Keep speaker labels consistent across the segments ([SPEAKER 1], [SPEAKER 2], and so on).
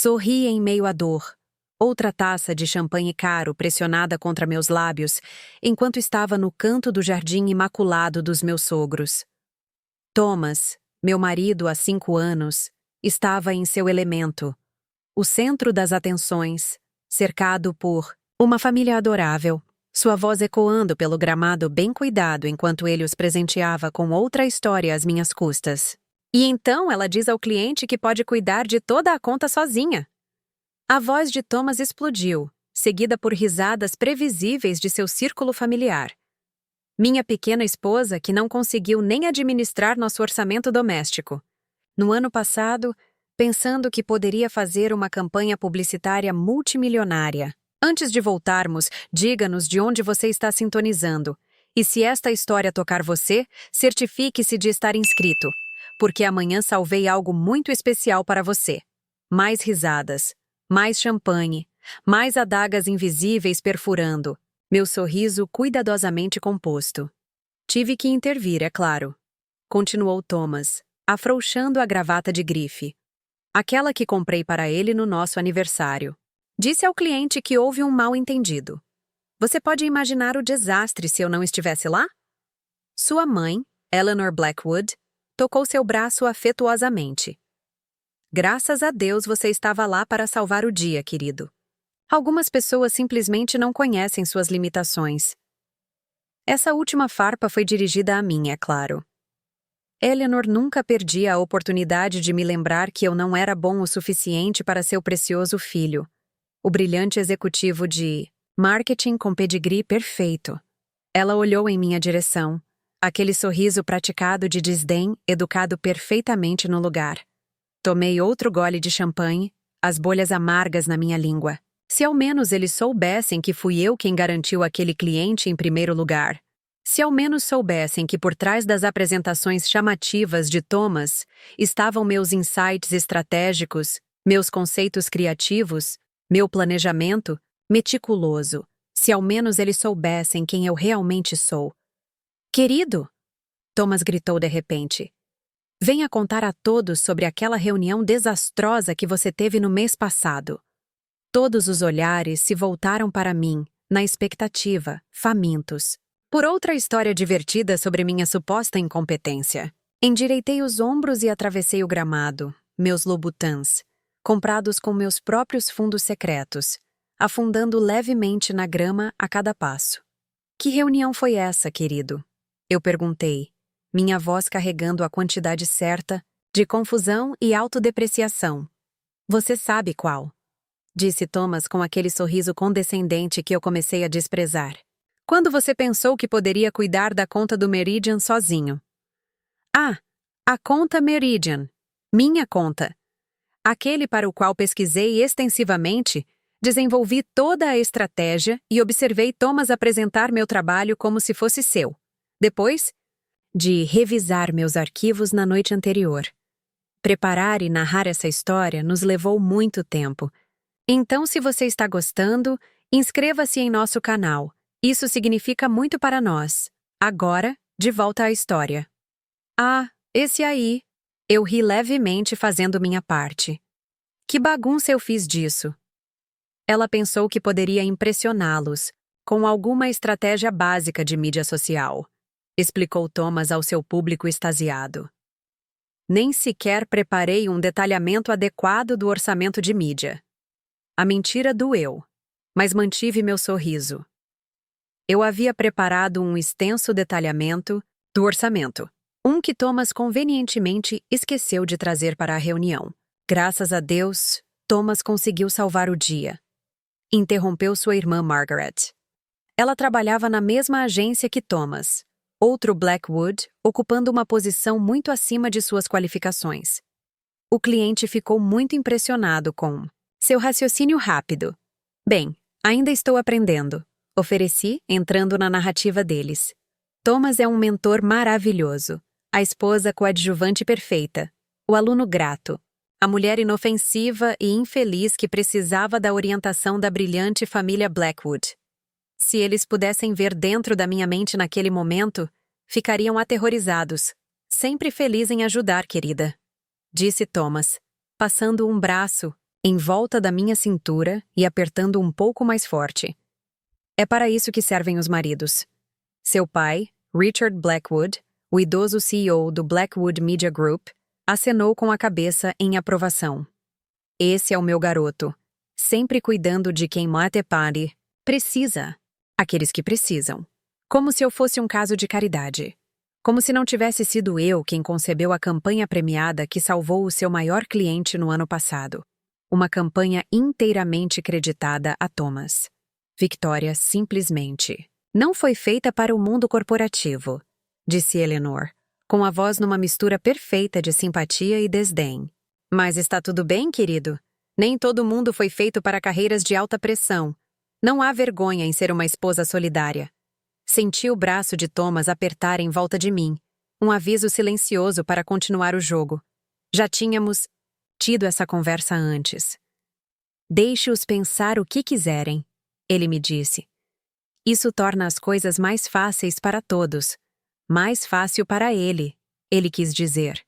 [SPEAKER 1] Sorri em meio à dor. Outra taça de champanhe caro pressionada contra meus lábios, enquanto estava no canto do jardim imaculado dos meus sogros. Thomas, meu marido há 5 anos, estava em seu elemento. O centro das atenções, cercado por uma família adorável, sua voz ecoando pelo gramado bem cuidado enquanto ele os presenteava com outra história às minhas custas. E então ela diz ao cliente que pode cuidar de toda a conta sozinha. A voz de Thomas explodiu, seguida por risadas previsíveis de seu círculo familiar. Minha pequena esposa, que não conseguiu nem administrar nosso orçamento doméstico. No ano passado, pensando que poderia fazer uma campanha publicitária multimilionária. Antes de voltarmos, diga-nos de onde você está sintonizando. E se esta história tocar você, certifique-se de estar inscrito, porque amanhã salvei algo muito especial para você. Mais risadas, mais champanhe, mais adagas invisíveis perfurando, meu sorriso cuidadosamente composto. Tive que intervir, é claro. Continuou Thomas, afrouxando a gravata de grife. Aquela que comprei para ele no nosso aniversário. Disse ao cliente que houve um mal-entendido. Você pode imaginar o desastre se eu não estivesse lá? Sua mãe, Eleanor Blackwood, tocou seu braço afetuosamente. Graças a Deus você estava lá para salvar o dia, querido. Algumas pessoas simplesmente não conhecem suas limitações. Essa última farpa foi dirigida a mim, é claro. Eleanor nunca perdia a oportunidade de me lembrar que eu não era bom o suficiente para seu precioso filho, o brilhante executivo de marketing com pedigree perfeito. Ela olhou em minha direção, aquele sorriso praticado de desdém, educado perfeitamente no lugar. Tomei outro gole de champanhe, as bolhas amargas na minha língua. Se ao menos eles soubessem que fui eu quem garantiu aquele cliente em primeiro lugar. Se ao menos soubessem que por trás das apresentações chamativas de Thomas estavam meus insights estratégicos, meus conceitos criativos, meu planejamento meticuloso. Se ao menos eles soubessem quem eu realmente sou. Querido! Thomas gritou de repente. Venha contar a todos sobre aquela reunião desastrosa que você teve no mês passado. Todos os olhares se voltaram para mim, na expectativa, famintos. Por outra história divertida sobre minha suposta incompetência. Endireitei os ombros e atravessei o gramado, meus Louboutins, comprados com meus próprios fundos secretos, afundando levemente na grama a cada passo. Que reunião foi essa, querido? Eu perguntei, minha voz carregando a quantidade certa de confusão e autodepreciação. Você sabe qual? Disse Thomas com aquele sorriso condescendente que eu comecei a desprezar. Quando você pensou que poderia cuidar da conta do Meridian sozinho? Ah, a conta Meridian. Minha conta. Aquele para o qual pesquisei extensivamente, desenvolvi toda a estratégia e observei Thomas apresentar meu trabalho como se fosse seu. Depois de revisar meus arquivos na noite anterior. Preparar e narrar essa história nos levou muito tempo. Então, se você está gostando, inscreva-se em nosso canal. Isso significa muito para nós. Agora, de volta à história. Ah, esse aí. Eu ri levemente fazendo minha parte. Que bagunça eu fiz disso. Ela pensou que poderia impressioná-los com alguma estratégia básica de mídia social. Explicou Thomas ao seu público extasiado. Nem sequer preparei um detalhamento adequado do orçamento de mídia. A mentira doeu, mas mantive meu sorriso. Eu havia preparado um extenso detalhamento do orçamento, um que Thomas convenientemente esqueceu de trazer para a reunião. Graças a Deus, Thomas conseguiu salvar o dia. Interrompeu sua irmã Margaret. Ela trabalhava na mesma agência que Thomas. Outro Blackwood, ocupando uma posição muito acima de suas qualificações. O cliente ficou muito impressionado com seu raciocínio rápido. Bem, ainda estou aprendendo. Ofereci, entrando na narrativa deles. Thomas é um mentor maravilhoso, a esposa coadjuvante perfeita, o aluno grato, a mulher inofensiva e infeliz que precisava da orientação da brilhante família Blackwood. Se eles pudessem ver dentro da minha mente naquele momento, ficariam aterrorizados. Sempre feliz em ajudar, querida. Disse Thomas, passando um braço em volta da minha cintura e apertando um pouco mais forte. É para isso que servem os maridos. Seu pai, Richard Blackwood, o idoso CEO do Blackwood Media Group, acenou com a cabeça em aprovação. Esse é o meu garoto, sempre cuidando de quem mate pare, precisa, aqueles que precisam. Como se eu fosse um caso de caridade. Como se não tivesse sido eu quem concebeu a campanha premiada que salvou o seu maior cliente no ano passado. Uma campanha inteiramente creditada a Thomas. Victoria simplesmente não foi feita para o mundo corporativo, disse Eleanor, com a voz numa mistura perfeita de simpatia e desdém. Mas está tudo bem, querido? Nem todo mundo foi feito para carreiras de alta pressão. Não há vergonha em ser uma esposa solidária. Senti o braço de Thomas apertar em volta de mim, um aviso silencioso para continuar o jogo. Já tínhamos tido essa conversa antes. Deixe-os pensar o que quiserem, ele me disse. Isso torna as coisas mais fáceis para todos. Mais fácil para ele quis dizer.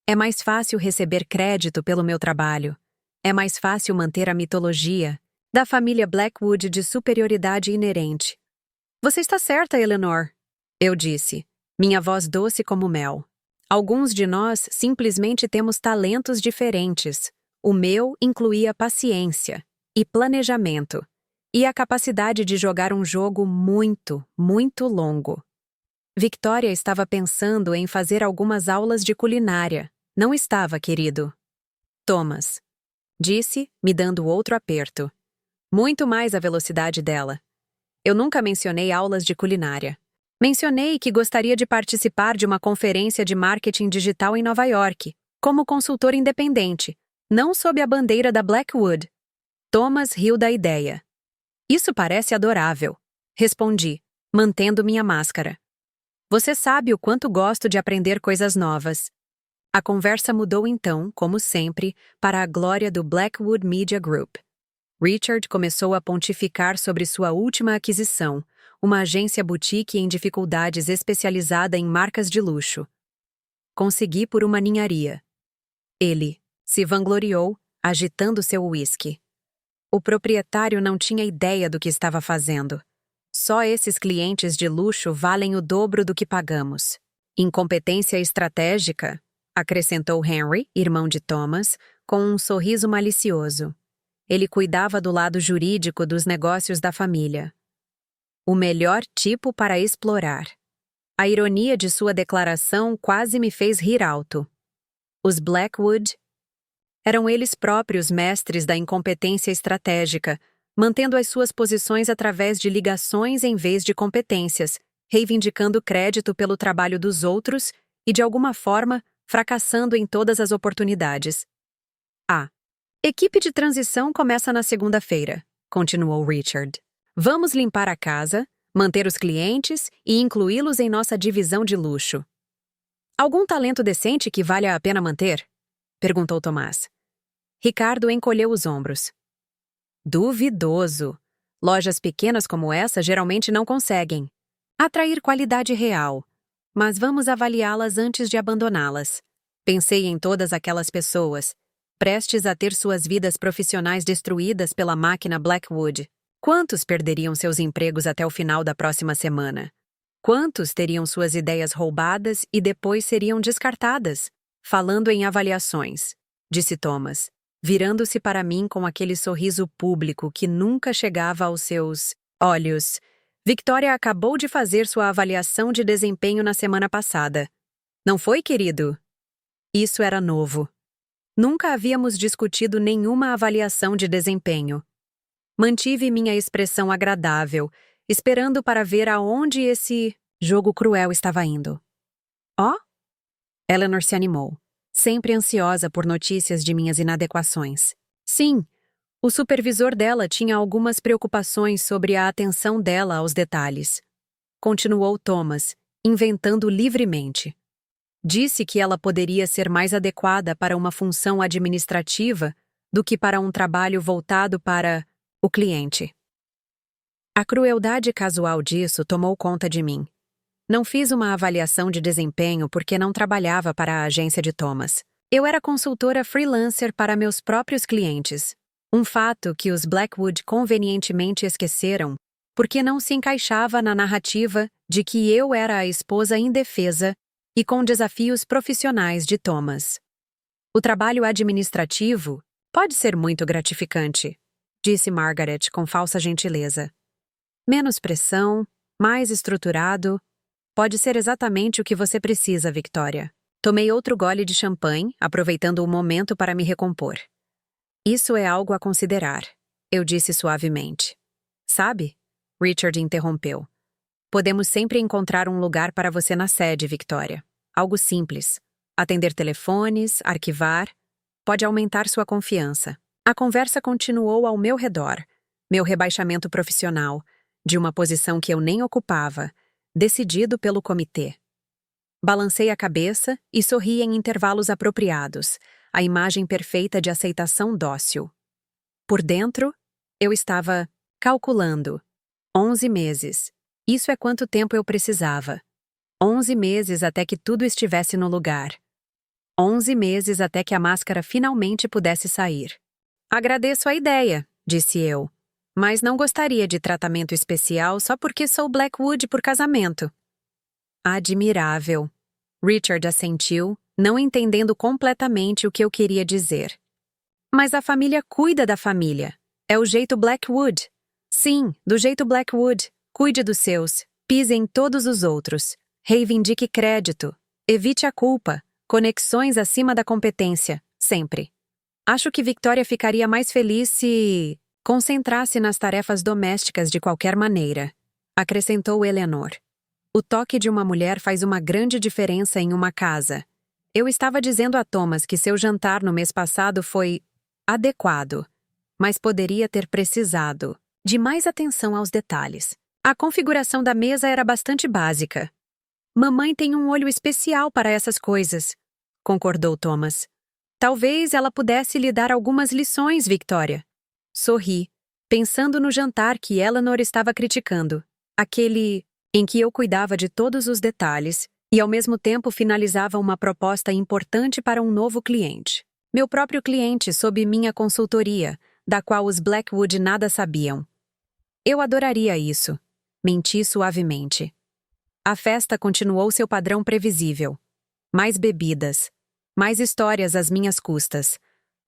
[SPEAKER 1] É mais fácil receber crédito pelo meu trabalho. É mais fácil manter a mitologia da família Blackwood de superioridade inerente. Você está certa, Eleanor, eu disse, minha voz doce como mel. Alguns de nós simplesmente temos talentos diferentes. O meu incluía paciência e planejamento, e a capacidade de jogar um jogo muito, muito longo. Victoria estava pensando em fazer algumas aulas de culinária. Não estava, querido? Thomas, disse, me dando outro aperto. Muito mais a velocidade dela. Eu nunca mencionei aulas de culinária. Mencionei que gostaria de participar de uma conferência de marketing digital em Nova York, como consultor independente, não sob a bandeira da Blackwood. Thomas riu da ideia. Isso parece adorável, respondi, mantendo minha máscara. Você sabe o quanto gosto de aprender coisas novas. A conversa mudou então, como sempre, para a glória do Blackwood Media Group. Richard começou a pontificar sobre sua última aquisição, uma agência boutique em dificuldades especializada em marcas de luxo. Consegui por uma ninharia. Ele se vangloriou, agitando seu uísque. O proprietário não tinha ideia do que estava fazendo. Só esses clientes de luxo valem o dobro do que pagamos. Incompetência estratégica, acrescentou Henry, irmão de Thomas, com um sorriso malicioso. Ele cuidava do lado jurídico dos negócios da família. O melhor tipo para explorar. A ironia de sua declaração quase me fez rir alto. Os Blackwood eram eles próprios mestres da incompetência estratégica, mantendo as suas posições através de ligações em vez de competências, reivindicando crédito pelo trabalho dos outros e, de alguma forma, fracassando em todas as oportunidades. Equipe de transição começa na segunda-feira, continuou Richard. Vamos limpar a casa, manter os clientes e incluí-los em nossa divisão de luxo. Algum talento decente que valha a pena manter? Perguntou Tomás. Ricardo encolheu os ombros. Duvidoso. Lojas pequenas como essa geralmente não conseguem atrair qualidade real, mas vamos avaliá-las antes de abandoná-las. Pensei em todas aquelas pessoas, prestes a ter suas vidas profissionais destruídas pela máquina Blackwood. Quantos perderiam seus empregos até o final da próxima semana? Quantos teriam suas ideias roubadas e depois seriam descartadas? Falando em avaliações, disse Thomas, virando-se para mim com aquele sorriso público que nunca chegava aos seus olhos. Victoria acabou de fazer sua avaliação de desempenho na semana passada. Não foi, querido? Isso era novo. Nunca havíamos discutido nenhuma avaliação de desempenho. Mantive minha expressão agradável, esperando para ver aonde esse jogo cruel estava indo. Eleanor se animou, sempre ansiosa por notícias de minhas inadequações. Sim, o supervisor dela tinha algumas preocupações sobre a atenção dela aos detalhes. Continuou Thomas, inventando livremente. Disse que ela poderia ser mais adequada para uma função administrativa do que para um trabalho voltado para o cliente. A crueldade casual disso tomou conta de mim. Não fiz uma avaliação de desempenho porque não trabalhava para a agência de Thomas. Eu era consultora freelancer para meus próprios clientes, Um fato que os Blackwood convenientemente esqueceram, porque não se encaixava na narrativa de que eu era a esposa indefesa e com desafios profissionais de Thomas. O trabalho administrativo pode ser muito gratificante, disse Margaret com falsa gentileza. Menos pressão, mais estruturado, pode ser exatamente o que você precisa, Victoria. Tomei outro gole de champanhe, aproveitando o momento para me recompor. Isso é algo a considerar, eu disse suavemente. Sabe? Richard interrompeu. Podemos sempre encontrar um lugar para você na sede, Victoria. Algo simples. Atender telefones, arquivar. Pode aumentar sua confiança. A conversa continuou ao meu redor. Meu rebaixamento profissional, de uma posição que eu nem ocupava, decidido pelo comitê. Balancei a cabeça e sorri em intervalos apropriados, a imagem perfeita de aceitação dócil. Por dentro, eu estava calculando. 11 meses. Isso é quanto tempo eu precisava. 11 meses até que tudo estivesse no lugar. 11 meses até que a máscara finalmente pudesse sair. Agradeço a ideia, disse eu, mas não gostaria de tratamento especial só porque sou Blackwood por casamento. Admirável. Richard assentiu, não entendendo completamente o que eu queria dizer. Mas a família cuida da família. É o jeito Blackwood. Sim, do jeito Blackwood. Cuide dos seus. Pise em todos os outros. Reivindique crédito. Evite a culpa. Conexões acima da competência. Sempre. Acho que Victoria ficaria mais feliz se concentrasse nas tarefas domésticas de qualquer maneira, acrescentou Eleanor. O toque de uma mulher faz uma grande diferença em uma casa. Eu estava dizendo a Thomas que seu jantar no mês passado foi adequado, mas poderia ter precisado de mais atenção aos detalhes. A configuração da mesa era bastante básica. Mamãe tem um olho especial para essas coisas, concordou Thomas. Talvez ela pudesse lhe dar algumas lições, Victoria. Sorri, pensando no jantar que Eleanor estava criticando. Aquele em que eu cuidava de todos os detalhes e ao mesmo tempo finalizava uma proposta importante para um novo cliente. Meu próprio cliente sob minha consultoria, da qual os Blackwood nada sabiam. Eu adoraria isso. Menti suavemente. A festa continuou seu padrão previsível. Mais bebidas. Mais histórias às minhas custas.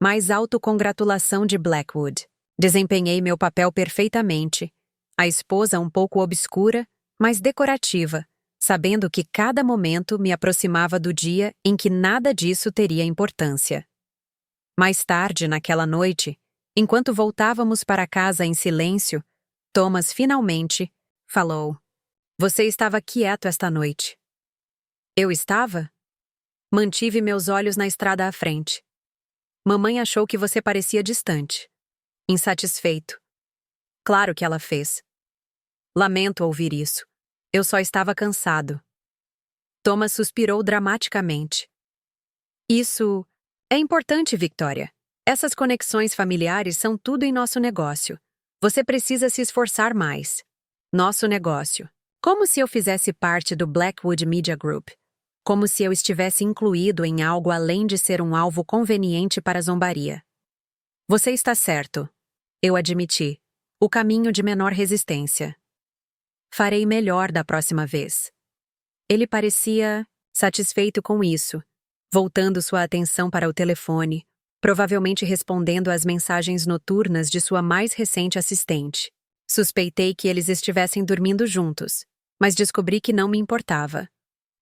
[SPEAKER 1] Mais autocongratulação de Blackwood. Desempenhei meu papel perfeitamente. A esposa um pouco obscura, mas decorativa, sabendo que cada momento me aproximava do dia em que nada disso teria importância. Mais tarde, naquela noite, enquanto voltávamos para casa em silêncio, Thomas finalmente falou. Você estava quieto esta noite. Eu estava? Mantive meus olhos na estrada à frente. Mamãe achou que você parecia distante. Insatisfeito. Claro que ela fez. Lamento ouvir isso. Eu só estava cansado. Thomas suspirou dramaticamente. Isso é importante, Victoria. Essas conexões familiares são tudo em nosso negócio. Você precisa se esforçar mais. Nosso negócio. Como se eu fizesse parte do Blackwood Media Group. Como se eu estivesse incluído em algo além de ser um alvo conveniente para zombaria. Você está certo. Eu admiti. O caminho de menor resistência. Farei melhor da próxima vez. Ele parecia satisfeito com isso, voltando sua atenção para o telefone, provavelmente respondendo às mensagens noturnas de sua mais recente assistente. Suspeitei que eles estivessem dormindo juntos, mas descobri que não me importava.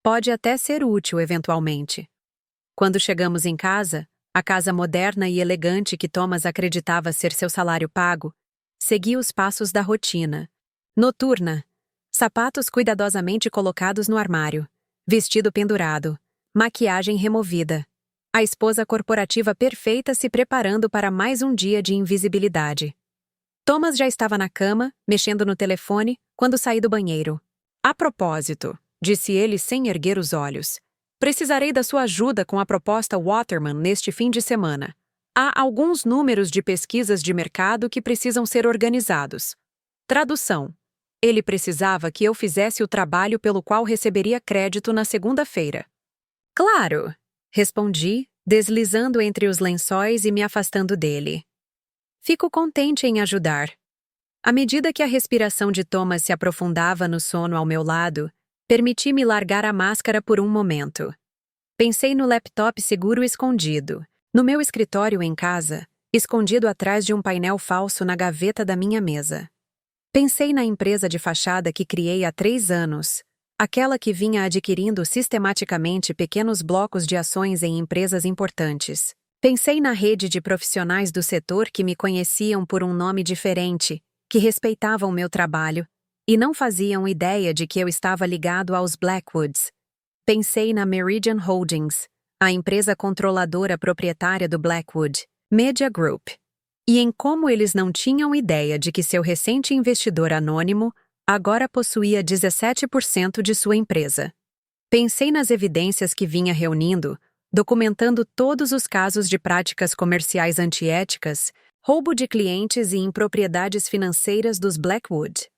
[SPEAKER 1] Pode até ser útil eventualmente. Quando chegamos em casa, a casa moderna e elegante que Thomas acreditava ser seu salário pago, seguia os passos da rotina. Noturna. Sapatos cuidadosamente colocados no armário. Vestido pendurado. Maquiagem removida. A esposa corporativa perfeita se preparando para mais um dia de invisibilidade. Thomas já estava na cama, mexendo no telefone, quando saí do banheiro. A propósito, disse ele sem erguer os olhos. Precisarei da sua ajuda com a proposta Waterman neste fim de semana. Há alguns números de pesquisas de mercado que precisam ser organizados. Tradução. Ele precisava que eu fizesse o trabalho pelo qual receberia crédito na segunda-feira. Claro, respondi, deslizando entre os lençóis e me afastando dele. Fico contente em ajudar. À medida que a respiração de Thomas se aprofundava no sono ao meu lado, permiti-me largar a máscara por um momento. Pensei no laptop seguro escondido, no meu escritório em casa, escondido atrás de um painel falso na gaveta da minha mesa. Pensei na empresa de fachada que criei há 3 anos, aquela que vinha adquirindo sistematicamente pequenos blocos de ações em empresas importantes. Pensei na rede de profissionais do setor que me conheciam por um nome diferente, que respeitavam meu trabalho, e não faziam ideia de que eu estava ligado aos Blackwoods. Pensei na Meridian Holdings, a empresa controladora proprietária do Blackwood Media Group, e em como eles não tinham ideia de que seu recente investidor anônimo agora possuía 17% de sua empresa. Pensei nas evidências que vinha reunindo, documentando todos os casos de práticas comerciais antiéticas, roubo de clientes e impropriedades financeiras dos Blackwood.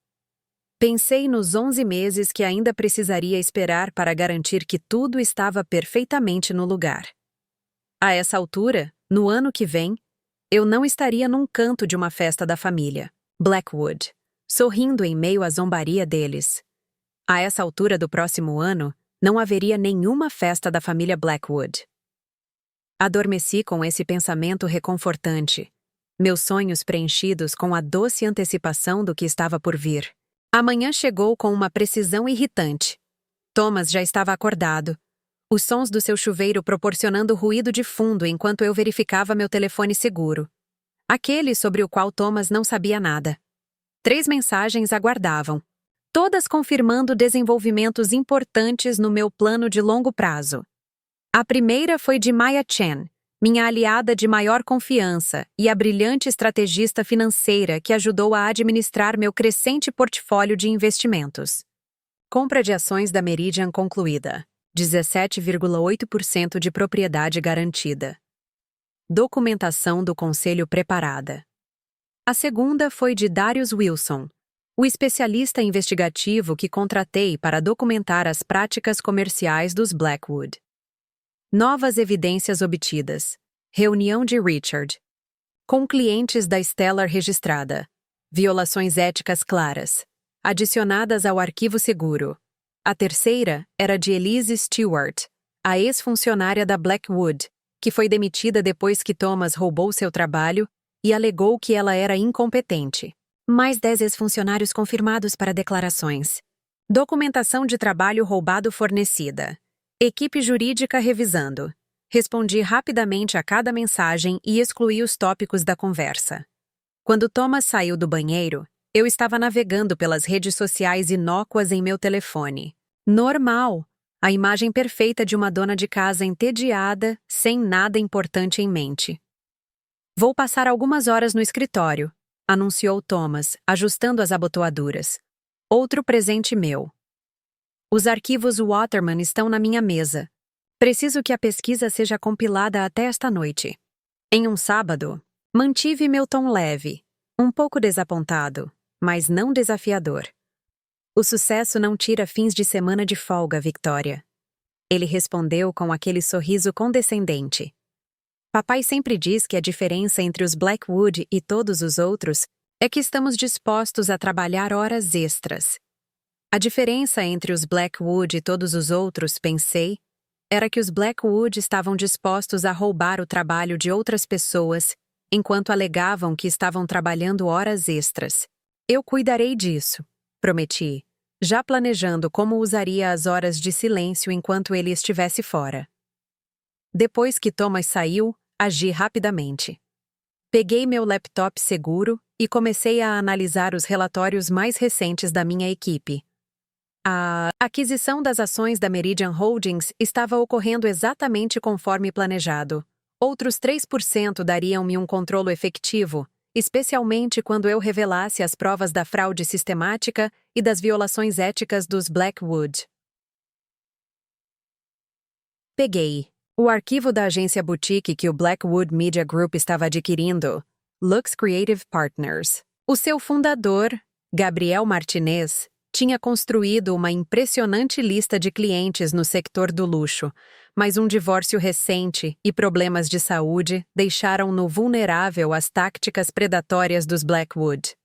[SPEAKER 1] Pensei nos 11 meses que ainda precisaria esperar para garantir que tudo estava perfeitamente no lugar. A essa altura, no ano que vem, eu não estaria num canto de uma festa da família Blackwood, sorrindo em meio à zombaria deles. A essa altura do próximo ano, não haveria nenhuma festa da família Blackwood. Adormeci com esse pensamento reconfortante, meus sonhos preenchidos com a doce antecipação do que estava por vir. A manhã chegou com uma precisão irritante. Thomas já estava acordado, os sons do seu chuveiro proporcionando ruído de fundo enquanto eu verificava meu telefone seguro. Aquele sobre o qual Thomas não sabia nada. 3 mensagens aguardavam, todas confirmando desenvolvimentos importantes no meu plano de longo prazo. A primeira foi de Maya Chen, minha aliada de maior confiança e a brilhante estrategista financeira que ajudou a administrar meu crescente portfólio de investimentos. Compra de ações da Meridian concluída. 17,8% de propriedade garantida. Documentação do conselho preparada. A segunda foi de Darius Wilson, o especialista investigativo que contratei para documentar as práticas comerciais dos Blackwood. Novas evidências obtidas. Reunião de Richard. Com clientes da Stellar registrada. Violações éticas claras. Adicionadas ao arquivo seguro. A terceira era de Elise Stewart, a ex-funcionária da Blackwood, que foi demitida depois que Thomas roubou seu trabalho e alegou que ela era incompetente. Mais 10 ex-funcionários confirmados para declarações. Documentação de trabalho roubado fornecida. Equipe jurídica revisando. Respondi rapidamente a cada mensagem e excluí os tópicos da conversa. Quando Thomas saiu do banheiro, eu estava navegando pelas redes sociais inócuas em meu telefone. Normal! A imagem perfeita de uma dona de casa entediada, sem nada importante em mente. Vou passar algumas horas no escritório, anunciou Thomas, ajustando as abotoaduras. Outro presente meu. Os arquivos Waterman estão na minha mesa. Preciso que a pesquisa seja compilada até esta noite. Em um sábado, mantive meu tom leve, um pouco desapontado, mas não desafiador. O sucesso não tira fins de semana de folga, Victoria. Ele respondeu com aquele sorriso condescendente. Papai sempre diz que a diferença entre os Blackwood e todos os outros é que estamos dispostos a trabalhar horas extras. A diferença entre os Blackwood e todos os outros, pensei, era que os Blackwood estavam dispostos a roubar o trabalho de outras pessoas, enquanto alegavam que estavam trabalhando horas extras. Eu cuidarei disso, prometi, já planejando como usaria as horas de silêncio enquanto ele estivesse fora. Depois que Thomas saiu, agi rapidamente. Peguei meu laptop seguro e comecei a analisar os relatórios mais recentes da minha equipe. A aquisição das ações da Meridian Holdings estava ocorrendo exatamente conforme planejado. Outros 3% dariam-me um controle efetivo, especialmente quando eu revelasse as provas da fraude sistemática e das violações éticas dos Blackwood. Peguei o arquivo da agência boutique que o Blackwood Media Group estava adquirindo, Lux Creative Partners. O seu fundador, Gabriel Martinez, Tinha construído uma impressionante lista de clientes no sector do luxo, mas um divórcio recente e problemas de saúde deixaram-no vulnerável às táticas predatórias dos Blackwood.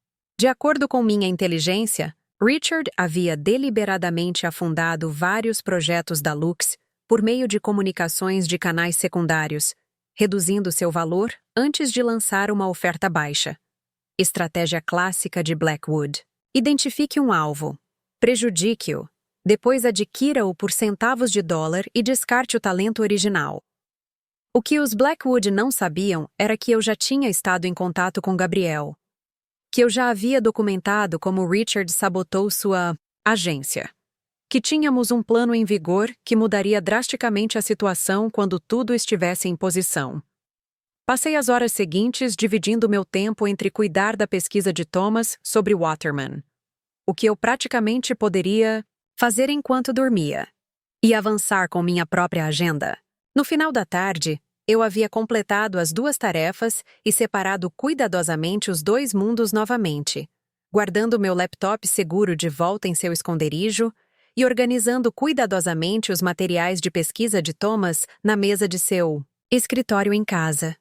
[SPEAKER 1] De acordo com minha inteligência, Richard havia deliberadamente afundado vários projetos da Lux por meio de comunicações de canais secundários, reduzindo seu valor antes de lançar uma oferta baixa. Estratégia clássica de Blackwood. Identifique um alvo. Prejudique-o. Depois adquira-o por centavos de dólar e descarte o talento original. O que os Blackwood não sabiam era que eu já tinha estado em contato com Gabriel. Que eu já havia documentado como Richard sabotou sua agência. Que tínhamos um plano em vigor que mudaria drasticamente a situação quando tudo estivesse em posição. Passei as horas seguintes dividindo meu tempo entre cuidar da pesquisa de Thomas sobre Waterman, o que eu praticamente poderia fazer enquanto dormia, e avançar com minha própria agenda. No final da tarde, eu havia completado as duas tarefas e separado cuidadosamente os dois mundos novamente, guardando meu laptop seguro de volta em seu esconderijo e organizando cuidadosamente os materiais de pesquisa de Thomas na mesa de seu escritório em casa.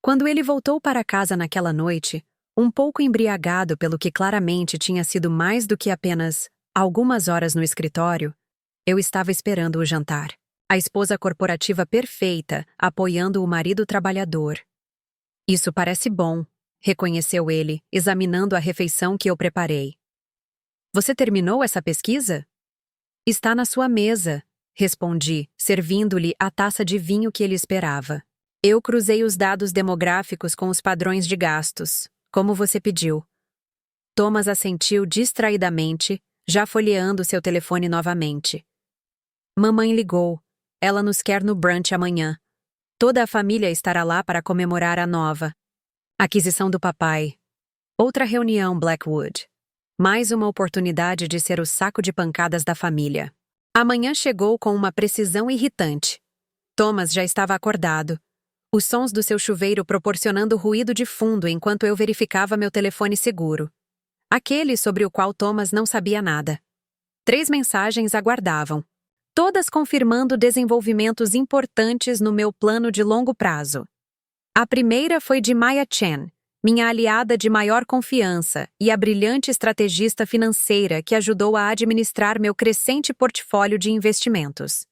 [SPEAKER 1] Quando ele voltou para casa naquela noite, um pouco embriagado pelo que claramente tinha sido mais do que apenas algumas horas no escritório, eu estava esperando o jantar. A esposa corporativa perfeita, apoiando o marido trabalhador. Isso parece bom, reconheceu ele, examinando a refeição que eu preparei. Você terminou essa pesquisa? Está na sua mesa, respondi, servindo-lhe a taça de vinho que ele esperava. Eu cruzei os dados demográficos com os padrões de gastos, como você pediu. Thomas assentiu distraidamente, já folheando seu telefone novamente. Mamãe ligou. Ela nos quer no brunch amanhã. Toda a família estará lá para comemorar a nova aquisição do papai. Outra reunião, Blackwood. Mais uma oportunidade de ser o saco de pancadas da família. Amanhã chegou com uma precisão irritante. Thomas já estava acordado. Os sons do seu chuveiro proporcionando ruído de fundo enquanto eu verificava meu telefone seguro. Aquele sobre o qual Thomas não sabia nada. 3 mensagens aguardavam, todas confirmando desenvolvimentos importantes no meu plano de longo prazo. A primeira foi de Maya Chen, minha aliada de maior confiança e a brilhante estrategista financeira que ajudou a administrar meu crescente portfólio de investimentos.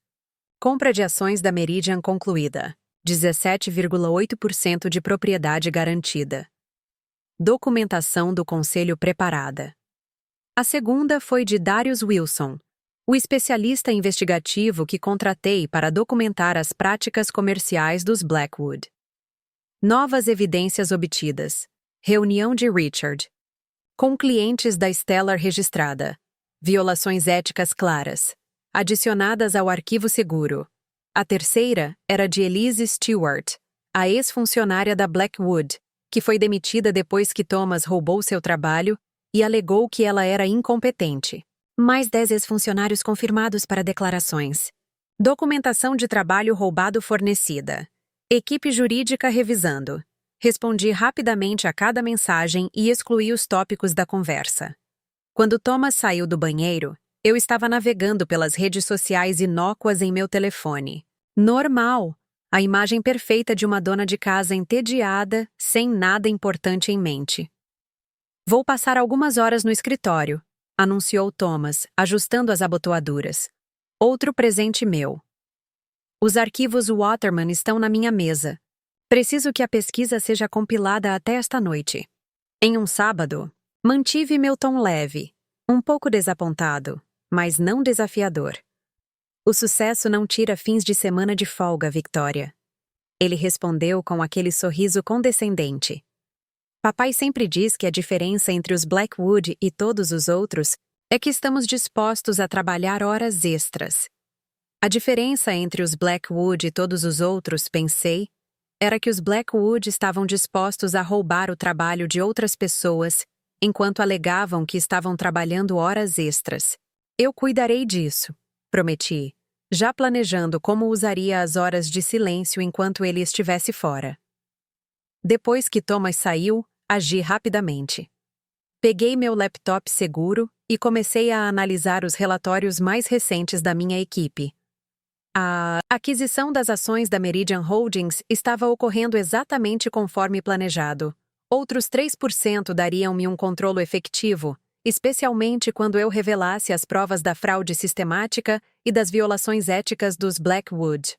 [SPEAKER 1] Compra de ações da Meridian concluída. 17,8% de propriedade garantida. Documentação do conselho preparada. A segunda foi de Darius Wilson, o especialista investigativo que contratei para documentar as práticas comerciais dos Blackwood. Novas evidências obtidas. Reunião de Richard. Com clientes da Stellar registrada. Violações éticas claras. Adicionadas ao arquivo seguro. A terceira era de Elise Stewart, a ex-funcionária da Blackwood, que foi demitida depois que Thomas roubou seu trabalho e alegou que ela era incompetente. Mais 10 ex-funcionários confirmados para declarações. Documentação de trabalho roubado fornecida. Equipe jurídica revisando. Respondi rapidamente a cada mensagem e excluí os tópicos da conversa. Quando Thomas saiu do banheiro, eu estava navegando pelas redes sociais inócuas em meu telefone. Normal! A imagem perfeita de uma dona de casa entediada, sem nada importante em mente. Vou passar algumas horas no escritório, anunciou Thomas, ajustando as abotoaduras. Outro presente meu. Os arquivos Waterman estão na minha mesa. Preciso que a pesquisa seja compilada até esta noite. Em um sábado, mantive meu tom leve, um pouco desapontado, mas não desafiador. O sucesso não tira fins de semana de folga, Victoria. Ele respondeu com aquele sorriso condescendente. Papai sempre diz que a diferença entre os Blackwood e todos os outros é que estamos dispostos a trabalhar horas extras. A diferença entre os Blackwood e todos os outros, pensei, era que os Blackwood estavam dispostos a roubar o trabalho de outras pessoas, enquanto alegavam que estavam trabalhando horas extras. Eu cuidarei disso, prometi, já planejando como usaria as horas de silêncio enquanto ele estivesse fora. Depois que Thomas saiu, agi rapidamente. Peguei meu laptop seguro e comecei a analisar os relatórios mais recentes da minha equipe. A aquisição das ações da Meridian Holdings estava ocorrendo exatamente conforme planejado. Outros 3% dariam-me um controle efetivo, especialmente quando eu revelasse as provas da fraude sistemática e das violações éticas dos Blackwood.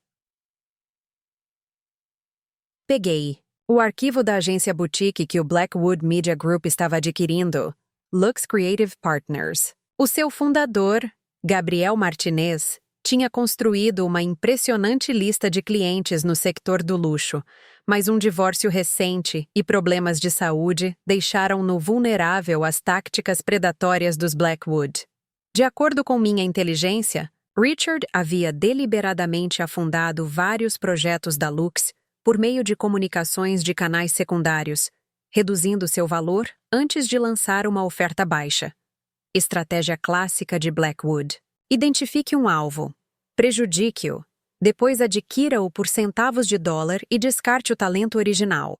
[SPEAKER 1] Peguei o arquivo da agência boutique que o Blackwood Media Group estava adquirindo, Lux Creative Partners. O seu fundador, Gabriel Martinez, tinha construído uma impressionante lista de clientes no sector do luxo, mas um divórcio recente e problemas de saúde deixaram-no vulnerável às táticas predatórias dos Blackwood. De acordo com minha inteligência, Richard havia deliberadamente afundado vários projetos da Lux por meio de comunicações de canais secundários, reduzindo seu valor antes de lançar uma oferta baixa. Estratégia clássica de Blackwood. Identifique um alvo, prejudique-o, depois adquira-o por centavos de dólar e descarte o talento original.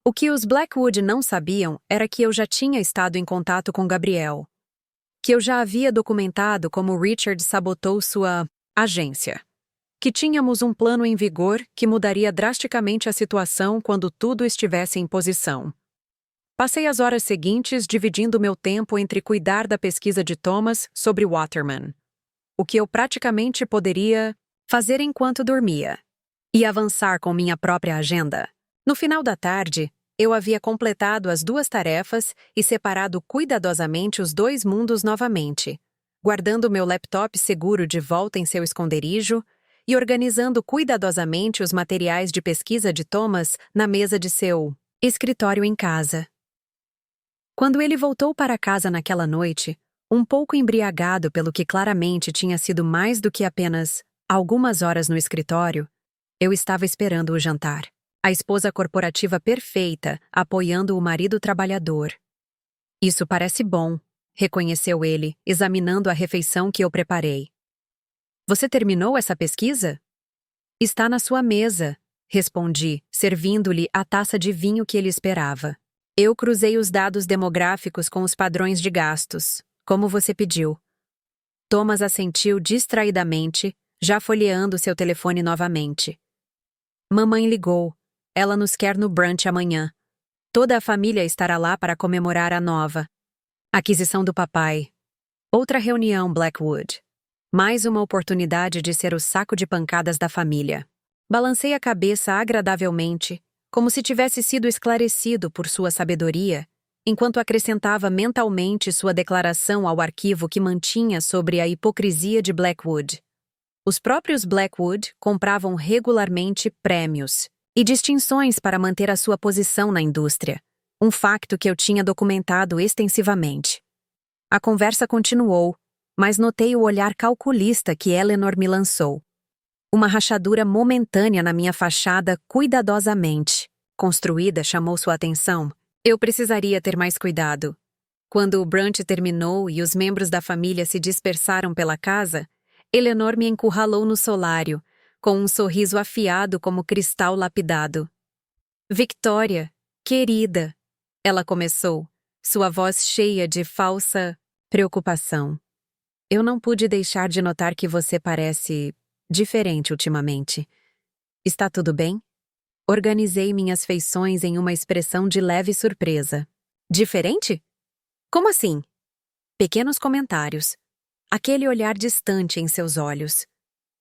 [SPEAKER 1] O que os Blackwood não sabiam era que eu já tinha estado em contato com Gabriel, que eu já havia documentado como Richard sabotou sua agência, que tínhamos um plano em vigor que mudaria drasticamente a situação quando tudo estivesse em posição. Passei as horas seguintes dividindo meu tempo entre cuidar da pesquisa de Thomas sobre Waterman, o que eu praticamente poderia fazer enquanto dormia, e avançar com minha própria agenda. No final da tarde, eu havia completado as duas tarefas e separado cuidadosamente os dois mundos novamente, guardando meu laptop seguro de volta em seu esconderijo e organizando cuidadosamente os materiais de pesquisa de Thomas na mesa de seu escritório em casa. Quando ele voltou para casa naquela noite, um pouco embriagado pelo que claramente tinha sido mais do que apenas algumas horas no escritório, eu estava esperando o jantar. A esposa corporativa perfeita, apoiando o marido trabalhador. Isso parece bom, reconheceu ele, examinando a refeição que eu preparei. Você terminou essa pesquisa? Está na sua mesa, respondi, servindo-lhe a taça de vinho que ele esperava. Eu cruzei os dados demográficos com os padrões de gastos, como você pediu. Thomas assentiu distraidamente, já folheando seu telefone novamente. Mamãe ligou. Ela nos quer no brunch amanhã. Toda a família estará lá para comemorar a nova aquisição do papai. Outra reunião, Blackwood. Mais uma oportunidade de ser o saco de pancadas da família. Balancei a cabeça agradavelmente, como se tivesse sido esclarecido por sua sabedoria, enquanto acrescentava mentalmente sua declaração ao arquivo que mantinha sobre a hipocrisia de Blackwood. Os próprios Blackwood compravam regularmente prêmios e distinções para manter a sua posição na indústria, um facto que eu tinha documentado extensivamente. A conversa continuou, mas notei o olhar calculista que Eleanor me lançou. Uma rachadura momentânea na minha fachada cuidadosamente construída chamou sua atenção. Eu precisaria ter mais cuidado. Quando o brunch terminou e os membros da família se dispersaram pela casa, Eleanor me encurralou no solário, com um sorriso afiado como cristal lapidado. Victoria, querida, ela começou, sua voz cheia de falsa preocupação. Eu não pude deixar de notar que você parece diferente ultimamente. Está tudo bem? Organizei minhas feições em uma expressão de leve surpresa. Diferente? Como assim? Pequenos comentários. Aquele olhar distante em seus olhos.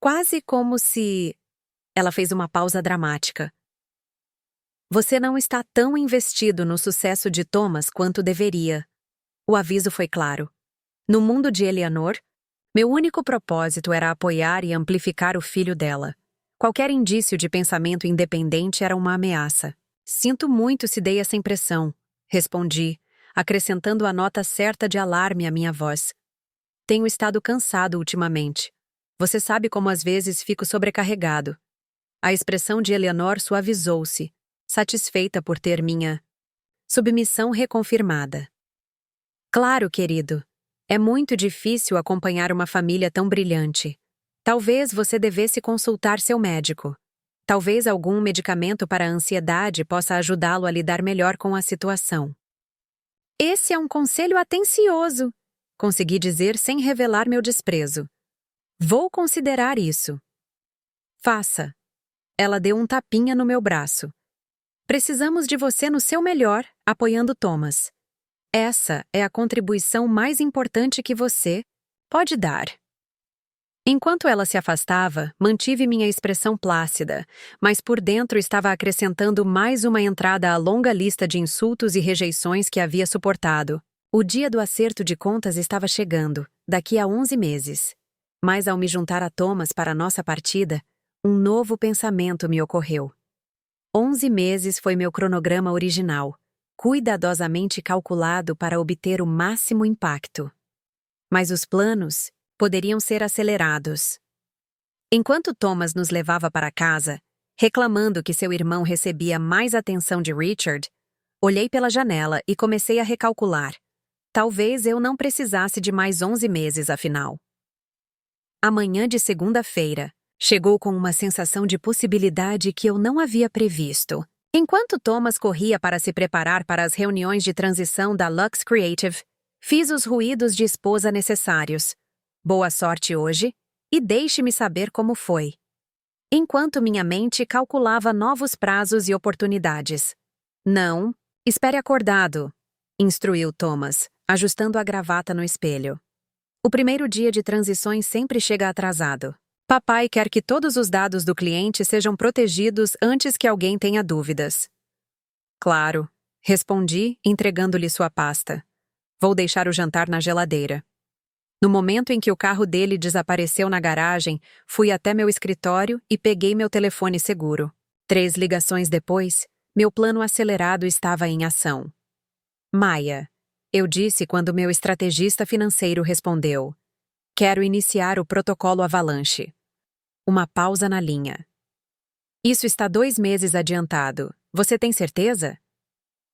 [SPEAKER 1] Quase como se... Ela fez uma pausa dramática. Você não está tão investido no sucesso de Thomas quanto deveria. O aviso foi claro. No mundo de Eleanor, meu único propósito era apoiar e amplificar o filho dela. Qualquer indício de pensamento independente era uma ameaça. Sinto muito se dei essa impressão, respondi, acrescentando a nota certa de alarme à minha voz. Tenho estado cansado ultimamente. Você sabe como às vezes fico sobrecarregado. A expressão de Eleanor suavizou-se, satisfeita por ter minha submissão reconfirmada. Claro, querido. É muito difícil acompanhar uma família tão brilhante. Talvez você devesse consultar seu médico. Talvez algum medicamento para a ansiedade possa ajudá-lo a lidar melhor com a situação. Esse é um conselho atencioso, consegui dizer sem revelar meu desprezo. Vou considerar isso. Faça. Ela deu um tapinha no meu braço. Precisamos de você no seu melhor, apoiando Thomas. Essa é a contribuição mais importante que você pode dar. Enquanto ela se afastava, mantive minha expressão plácida, mas por dentro estava acrescentando mais uma entrada à longa lista de insultos e rejeições que havia suportado. O dia do acerto de contas estava chegando, daqui a 11 meses. Mas ao me juntar a Thomas para nossa partida, um novo pensamento me ocorreu. 11 meses foi meu cronograma original, cuidadosamente calculado para obter o máximo impacto. Mas os planos poderiam ser acelerados. Enquanto Thomas nos levava para casa, reclamando que seu irmão recebia mais atenção de Richard, olhei pela janela e comecei a recalcular. Talvez eu não precisasse de mais 11 meses, afinal. A manhã de segunda-feira chegou com uma sensação de possibilidade que eu não havia previsto. Enquanto Thomas corria para se preparar para as reuniões de transição da Lux Creative, fiz os ruídos de esposa necessários. Boa sorte hoje, e deixe-me saber como foi. Enquanto minha mente calculava novos prazos e oportunidades. Não, espere acordado, instruiu Thomas, ajustando a gravata no espelho. O primeiro dia de transições sempre chega atrasado. Papai quer que todos os dados do cliente sejam protegidos antes que alguém tenha dúvidas. Claro, respondi, entregando-lhe sua pasta. Vou deixar o jantar na geladeira. No momento em que o carro dele desapareceu na garagem, fui até meu escritório e peguei meu telefone seguro. 3 ligações depois, meu plano acelerado estava em ação. Maia, eu disse quando meu estrategista financeiro respondeu. Quero iniciar o protocolo Avalanche. Uma pausa na linha. Isso está 2 meses adiantado. Você tem certeza?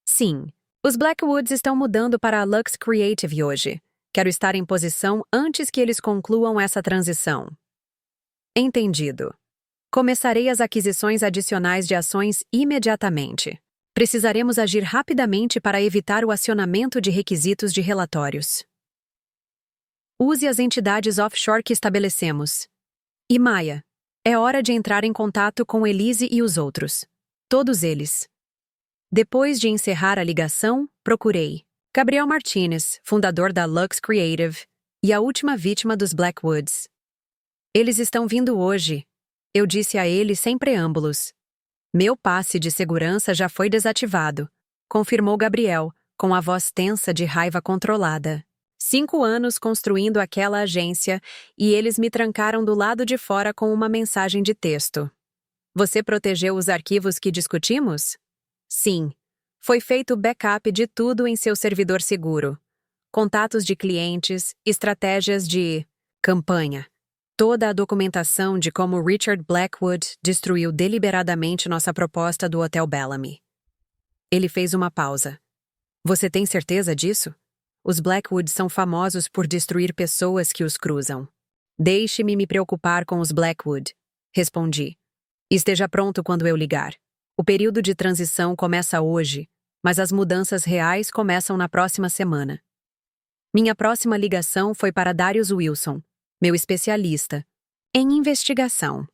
[SPEAKER 1] Sim. Os Blackwoods estão mudando para a Lux Creative hoje. Quero estar em posição antes que eles concluam essa transição. Entendido. Começarei as aquisições adicionais de ações imediatamente. Precisaremos agir rapidamente para evitar o acionamento de requisitos de relatórios. Use as entidades offshore que estabelecemos. E Maia, é hora de entrar em contato com Elise e os outros. Todos eles. Depois de encerrar a ligação, procurei Gabriel Martinez, fundador da Lux Creative, e a última vítima dos Blackwoods. Eles estão vindo hoje, eu disse a ele sem preâmbulos. Meu passe de segurança já foi desativado, confirmou Gabriel, com a voz tensa de raiva controlada. 5 anos construindo aquela agência e eles me trancaram do lado de fora com uma mensagem de texto. Você protegeu os arquivos que discutimos? Sim. Foi feito backup de tudo em seu servidor seguro. Contatos de clientes, estratégias de campanha. Toda a documentação de como Richard Blackwood destruiu deliberadamente nossa proposta do Hotel Bellamy. Ele fez uma pausa. Você tem certeza disso? Os Blackwoods são famosos por destruir pessoas que os cruzam. Deixe-me me preocupar com os Blackwood, respondi. Esteja pronto quando eu ligar. O período de transição começa hoje, mas as mudanças reais começam na próxima semana. Minha próxima ligação foi para Darius Wilson, meu especialista em investigação.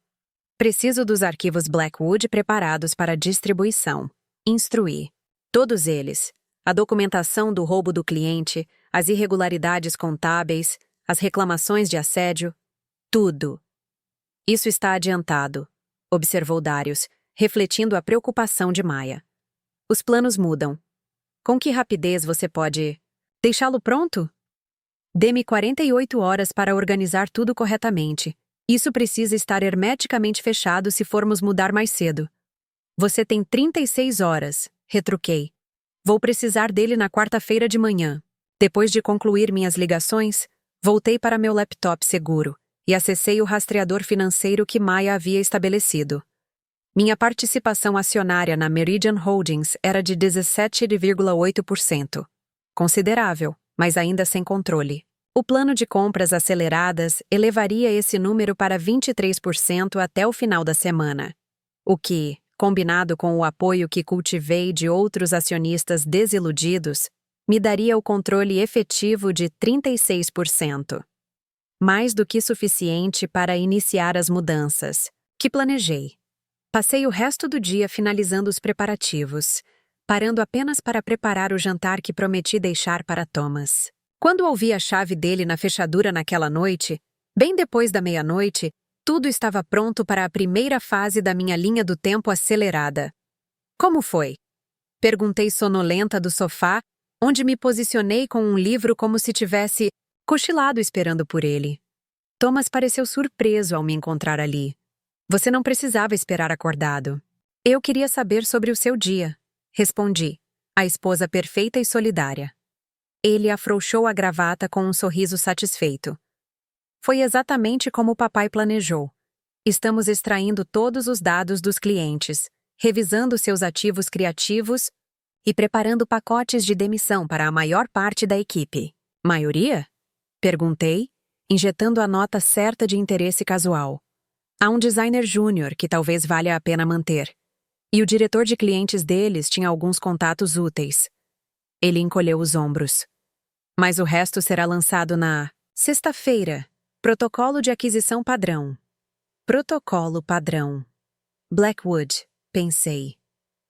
[SPEAKER 1] Preciso dos arquivos Blackwood preparados para distribuição. Instruí. Todos eles. A documentação do roubo do cliente, as irregularidades contábeis, as reclamações de assédio. Tudo. Isso está adiantado, observou Darius, refletindo a preocupação de Maia. Os planos mudam. Com que rapidez você pode deixá-lo pronto? Dê-me 48 horas para organizar tudo corretamente. Isso precisa estar hermeticamente fechado se formos mudar mais cedo. Você tem 36 horas, retruquei. Vou precisar dele na quarta-feira de manhã. Depois de concluir minhas ligações, voltei para meu laptop seguro e acessei o rastreador financeiro que Maia havia estabelecido. Minha participação acionária na Meridian Holdings era de 17,8%. Considerável, mas ainda sem controle. O plano de compras aceleradas elevaria esse número para 23% até o final da semana. O que, combinado com o apoio que cultivei de outros acionistas desiludidos, me daria o controle efetivo de 36%. Mais do que suficiente para iniciar as mudanças, que planejei. Passei o resto do dia finalizando os preparativos, parando apenas para preparar o jantar que prometi deixar para Thomas. Quando ouvi a chave dele na fechadura naquela noite, bem depois da meia-noite, tudo estava pronto para a primeira fase da minha linha do tempo acelerada. Como foi? Perguntei sonolenta do sofá, onde me posicionei com um livro como se tivesse cochilado esperando por ele. Thomas pareceu surpreso ao me encontrar ali. Você não precisava esperar acordado. Eu queria saber sobre o seu dia, respondi, a esposa perfeita e solidária. Ele afrouxou a gravata com um sorriso satisfeito. Foi exatamente como o papai planejou. Estamos extraindo todos os dados dos clientes, revisando seus ativos criativos e preparando pacotes de demissão para a maior parte da equipe. Maioria? Perguntei, injetando a nota certa de interesse casual. Há um designer júnior que talvez valha a pena manter. E o diretor de clientes deles tinha alguns contatos úteis. Ele encolheu os ombros. Mas o resto será lançado na sexta-feira. Protocolo de aquisição padrão. Protocolo padrão. Blackwood, pensei.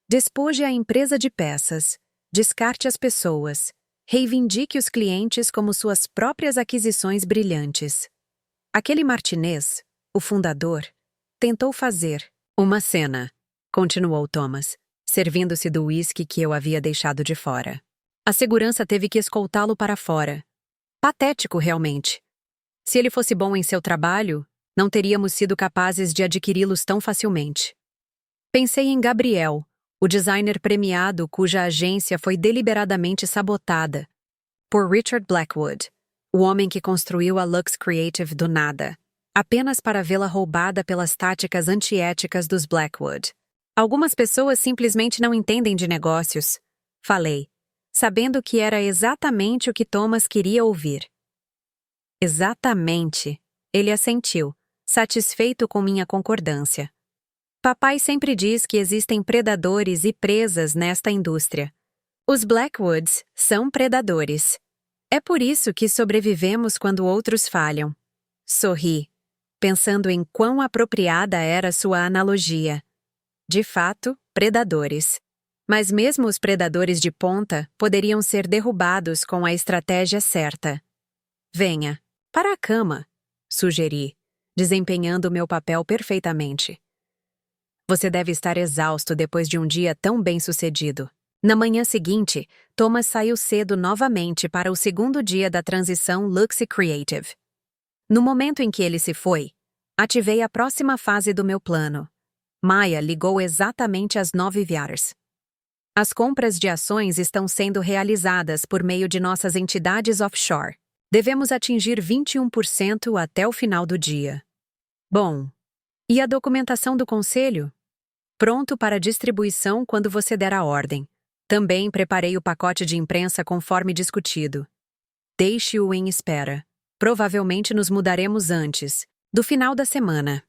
[SPEAKER 1] Despoje a empresa de peças. Descarte as pessoas. Reivindique os clientes como suas próprias aquisições brilhantes. Aquele Martinez, o fundador, tentou fazer uma cena, continuou Thomas, servindo-se do uísque que eu havia deixado de fora. A segurança teve que escoltá-lo para fora. Patético, realmente. Se ele fosse bom em seu trabalho, não teríamos sido capazes de adquiri-los tão facilmente. Pensei em Gabriel, o designer premiado cuja agência foi deliberadamente sabotada por Richard Blackwood, o homem que construiu a Lux Creative do nada, apenas para vê-la roubada pelas táticas antiéticas dos Blackwood. Algumas pessoas simplesmente não entendem de negócios, falei, sabendo que era exatamente o que Thomas queria ouvir. Exatamente, ele assentiu, satisfeito com minha concordância. Papai sempre diz que existem predadores e presas nesta indústria. Os Blackwoods são predadores. É por isso que sobrevivemos quando outros falham. Sorri, pensando em quão apropriada era sua analogia. De fato, predadores. Mas mesmo os predadores de ponta poderiam ser derrubados com a estratégia certa. Venha, para a cama, sugeri, desempenhando meu papel perfeitamente. Você deve estar exausto depois de um dia tão bem-sucedido. Na manhã seguinte, Thomas saiu cedo novamente para o segundo dia da transição Luxe Creative. No momento em que ele se foi, ativei a próxima fase do meu plano. Maya ligou exatamente às 9h. As compras de ações estão sendo realizadas por meio de nossas entidades offshore. Devemos atingir 21% até o final do dia. Bom, e a documentação do conselho? Pronto para distribuição quando você der a ordem. Também preparei o pacote de imprensa conforme discutido. Deixe-o em espera. Provavelmente nos mudaremos antes, do final da semana.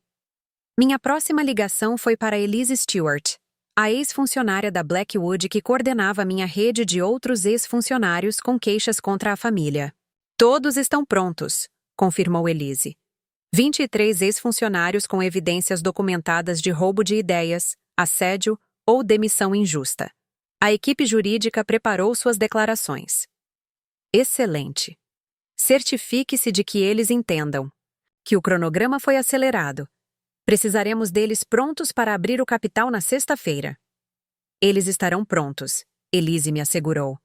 [SPEAKER 1] Minha próxima ligação foi para Elise Stewart, a ex-funcionária da Blackwood que coordenava minha rede de outros ex-funcionários com queixas contra a família. Todos estão prontos, confirmou Elise. 23 ex-funcionários com evidências documentadas de roubo de ideias, assédio ou demissão injusta. A equipe jurídica preparou suas declarações. Excelente. Certifique-se de que eles entendam que o cronograma foi acelerado. Precisaremos deles prontos para abrir o capital na sexta-feira. Eles estarão prontos, Elise me assegurou.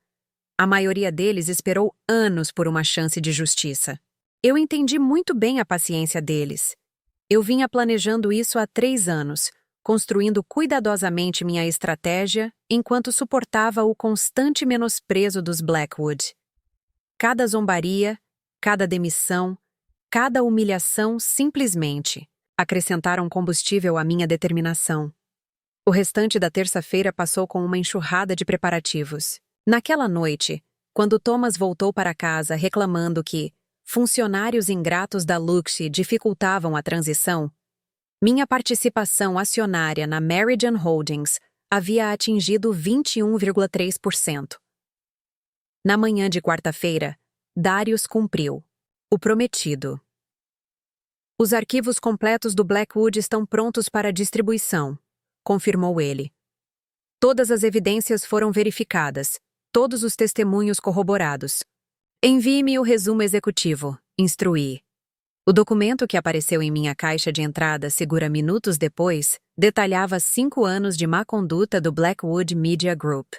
[SPEAKER 1] A maioria deles esperou anos por uma chance de justiça. Eu entendi muito bem a paciência deles. Eu vinha planejando isso há 3 anos, construindo cuidadosamente minha estratégia enquanto suportava o constante menosprezo dos Blackwood. Cada zombaria, cada demissão, cada humilhação simplesmente acrescentaram combustível à minha determinação. O restante da terça-feira passou com uma enxurrada de preparativos. Naquela noite, quando Thomas voltou para casa reclamando que funcionários ingratos da Luxe dificultavam a transição, minha participação acionária na Meridian Holdings havia atingido 21,3%. Na manhã de quarta-feira, Darius cumpriu o prometido. Os arquivos completos do Blackwood estão prontos para distribuição, confirmou ele. Todas as evidências foram verificadas, todos os testemunhos corroborados. Envie-me o resumo executivo, instruí. O documento que apareceu em minha caixa de entrada segura minutos depois detalhava 5 anos de má conduta do Blackwood Media Group.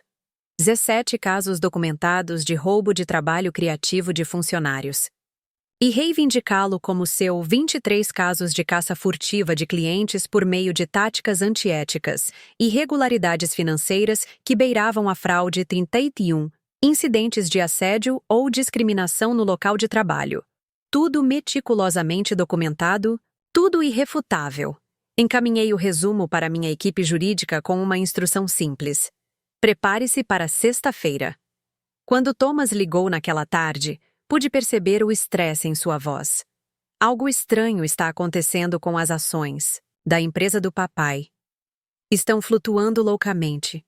[SPEAKER 1] 17 casos documentados de roubo de trabalho criativo de funcionários. E reivindicá-lo como seu 23 casos de caça furtiva de clientes por meio de táticas antiéticas, irregularidades financeiras que beiravam a fraude 31, incidentes de assédio ou discriminação no local de trabalho. Tudo meticulosamente documentado, tudo irrefutável. Encaminhei o resumo para minha equipe jurídica com uma instrução simples. Prepare-se para sexta-feira. Quando Thomas ligou naquela tarde, pude perceber o estresse em sua voz. Algo estranho está acontecendo com as ações da empresa do papai. Estão flutuando loucamente.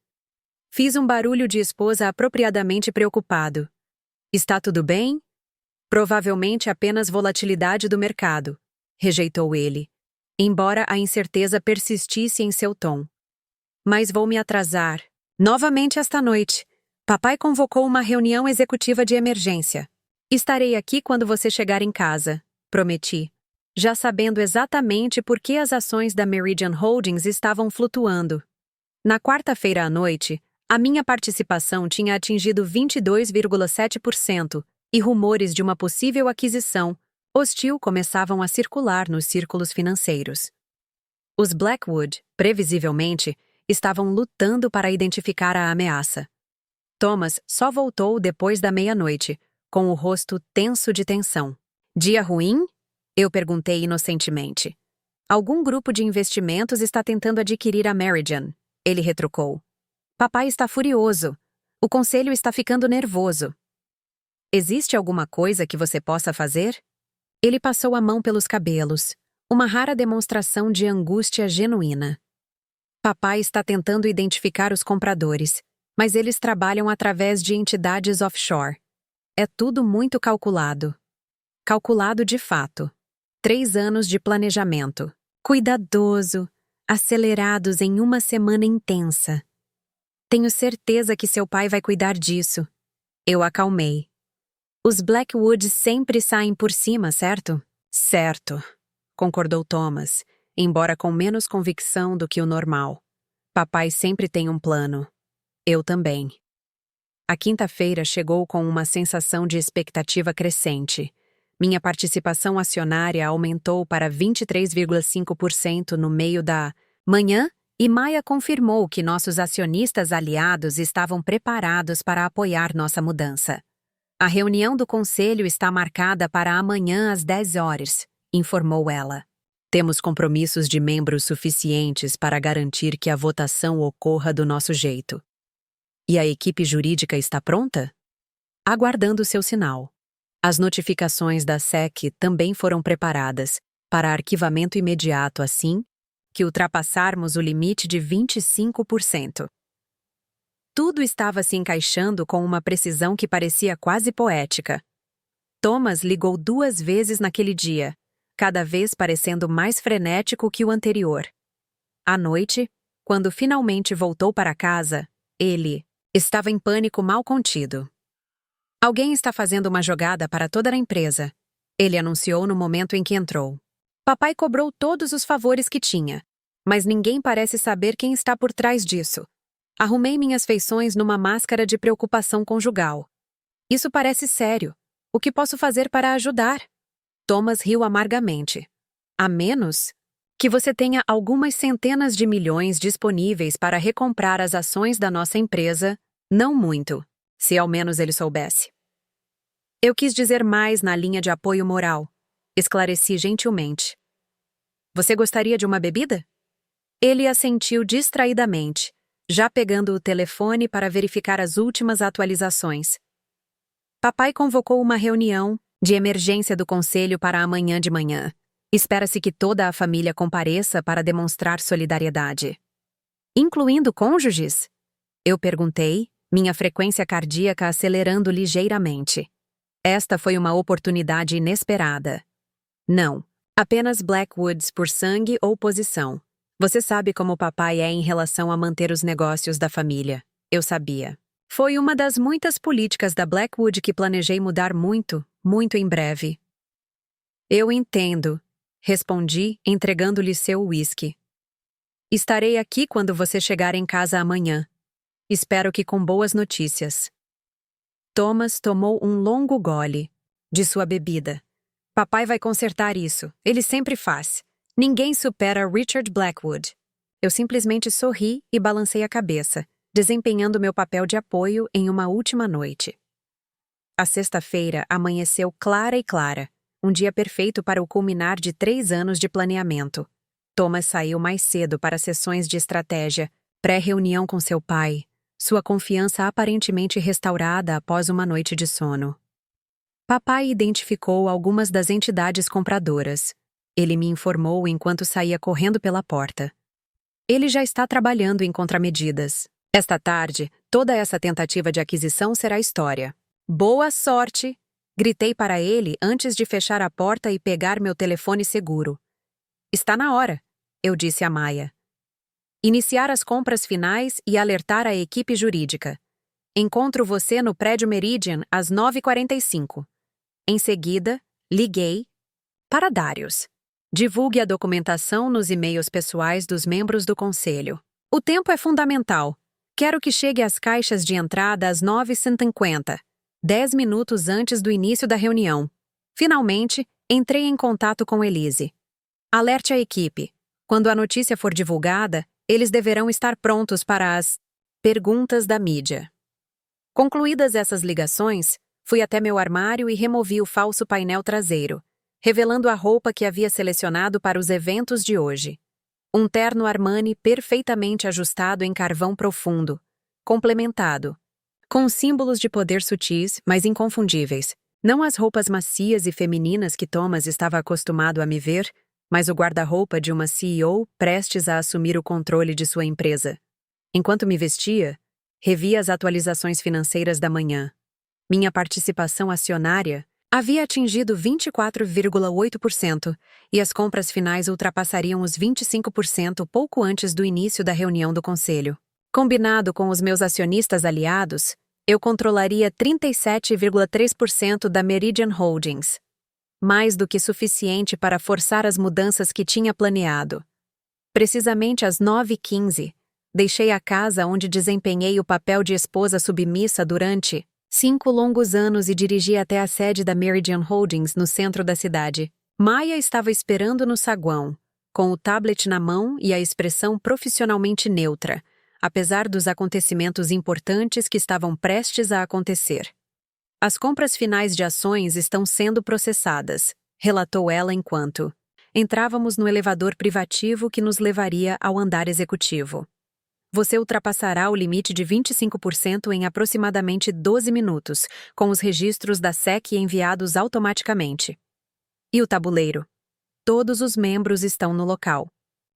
[SPEAKER 1] Fiz um barulho de esposa apropriadamente preocupado. Está tudo bem? Provavelmente apenas volatilidade do mercado, rejeitou ele, embora a incerteza persistisse em seu tom. Mas vou me atrasar. Novamente esta noite. Papai convocou uma reunião executiva de emergência. Estarei aqui quando você chegar em casa, prometi, já sabendo exatamente por que as ações da Meridian Holdings estavam flutuando. Na quarta-feira à noite, a minha participação tinha atingido 22,7% e rumores de uma possível aquisição hostil começavam a circular nos círculos financeiros. Os Blackwood, previsivelmente, estavam lutando para identificar a ameaça. Thomas só voltou depois da meia-noite, com o rosto tenso de tensão. Dia ruim? Eu perguntei inocentemente. Algum grupo de investimentos está tentando adquirir a Meridian, ele retrucou. Papai está furioso. O conselho está ficando nervoso. Existe alguma coisa que você possa fazer? Ele passou a mão pelos cabelos, uma rara demonstração de angústia genuína. Papai está tentando identificar os compradores, mas eles trabalham através de entidades offshore. É tudo muito calculado. Calculado de fato. 3 anos de planejamento. Cuidadoso. Acelerados em uma semana intensa. Tenho certeza que seu pai vai cuidar disso. Eu acalmei. Os Blackwood sempre saem por cima, certo? Certo, concordou Thomas, embora com menos convicção do que o normal. Papai sempre tem um plano. Eu também. A quinta-feira chegou com uma sensação de expectativa crescente. Minha participação acionária aumentou para 23,5% no meio da manhã e Maia confirmou que nossos acionistas aliados estavam preparados para apoiar nossa mudança. A reunião do conselho está marcada para amanhã às 10 horas, informou ela. Temos compromissos de membros suficientes para garantir que a votação ocorra do nosso jeito. E a equipe jurídica está pronta? Aguardando seu sinal. As notificações da SEC também foram preparadas para arquivamento imediato assim que ultrapassarmos o limite de 25%. Tudo estava se encaixando com uma precisão que parecia quase poética. Thomas ligou 2 vezes naquele dia, cada vez parecendo mais frenético que o anterior. À noite, quando finalmente voltou para casa, ele estava em pânico mal contido. Alguém está fazendo uma jogada para toda a empresa, ele anunciou no momento em que entrou. Papai cobrou todos os favores que tinha, mas ninguém parece saber quem está por trás disso. Arrumei minhas feições numa máscara de preocupação conjugal. Isso parece sério. O que posso fazer para ajudar? Thomas riu amargamente. A menos que você tenha algumas centenas de milhões disponíveis para recomprar as ações da nossa empresa, não muito, se ao menos ele soubesse. Eu quis dizer mais na linha de apoio moral. Esclareci gentilmente. Você gostaria de uma bebida? Ele assentiu distraidamente, já pegando o telefone para verificar as últimas atualizações. Papai convocou uma reunião de emergência do conselho para amanhã de manhã. Espera-se que toda a família compareça para demonstrar solidariedade. Incluindo cônjuges? Eu perguntei, minha frequência cardíaca acelerando ligeiramente. Esta foi uma oportunidade inesperada. Não, apenas Blackwoods por sangue ou posição. Você sabe como o papai é em relação a manter os negócios da família. Eu sabia. Foi uma das muitas políticas da Blackwood que planejei mudar muito, muito em breve. Eu entendo, respondi, entregando-lhe seu uísque. Estarei aqui quando você chegar em casa amanhã. Espero que com boas notícias. Thomas tomou um longo gole de sua bebida. Papai vai consertar isso. Ele sempre faz. Ninguém supera Richard Blackwood. Eu simplesmente sorri e balancei a cabeça, desempenhando meu papel de apoio em uma última noite. A sexta-feira amanheceu clara e clara, um dia perfeito para o culminar de 3 anos de planeamento. Thomas saiu mais cedo para sessões de estratégia, pré-reunião com seu pai, sua confiança aparentemente restaurada após uma noite de sono. Papai identificou algumas das entidades compradoras. Ele me informou enquanto saía correndo pela porta. Ele já está trabalhando em contramedidas. Esta tarde, toda essa tentativa de aquisição será história. Boa sorte! Gritei para ele antes de fechar a porta e pegar meu telefone seguro. Está na hora, eu disse a Maya. Iniciar as compras finais e alertar a equipe jurídica. Encontro você no prédio Meridian às 9h45. Em seguida, liguei para Darius. Divulgue a documentação nos e-mails pessoais dos membros do conselho. O tempo é fundamental. Quero que chegue às caixas de entrada às 9h50, 10 minutos antes do início da reunião. Finalmente, entrei em contato com Elise. Alerte a equipe. Quando a notícia for divulgada, eles deverão estar prontos para as perguntas da mídia. Concluídas essas ligações, fui até meu armário e removi o falso painel traseiro, revelando a roupa que havia selecionado para os eventos de hoje. Um terno Armani perfeitamente ajustado em carvão profundo, complementado, com símbolos de poder sutis, mas inconfundíveis. Não as roupas macias e femininas que Thomas estava acostumado a me ver, mas o guarda-roupa de uma CEO prestes a assumir o controle de sua empresa. Enquanto me vestia, revi as atualizações financeiras da manhã. Minha participação acionária havia atingido 24,8% e as compras finais ultrapassariam os 25% pouco antes do início da reunião do conselho. Combinado com os meus acionistas aliados, eu controlaria 37,3% da Meridian Holdings. Mais do que suficiente para forçar as mudanças que tinha planeado. Precisamente às 9h15, deixei a casa onde desempenhei o papel de esposa submissa durante 5 longos anos e dirigi até a sede da Meridian Holdings no centro da cidade. Maya estava esperando no saguão, com o tablet na mão e a expressão profissionalmente neutra, apesar dos acontecimentos importantes que estavam prestes a acontecer. As compras finais de ações estão sendo processadas, relatou ela enquanto entrávamos no elevador privativo que nos levaria ao andar executivo. Você ultrapassará o limite de 25% em aproximadamente 12 minutos, com os registros da SEC enviados automaticamente. E o tabuleiro? Todos os membros estão no local.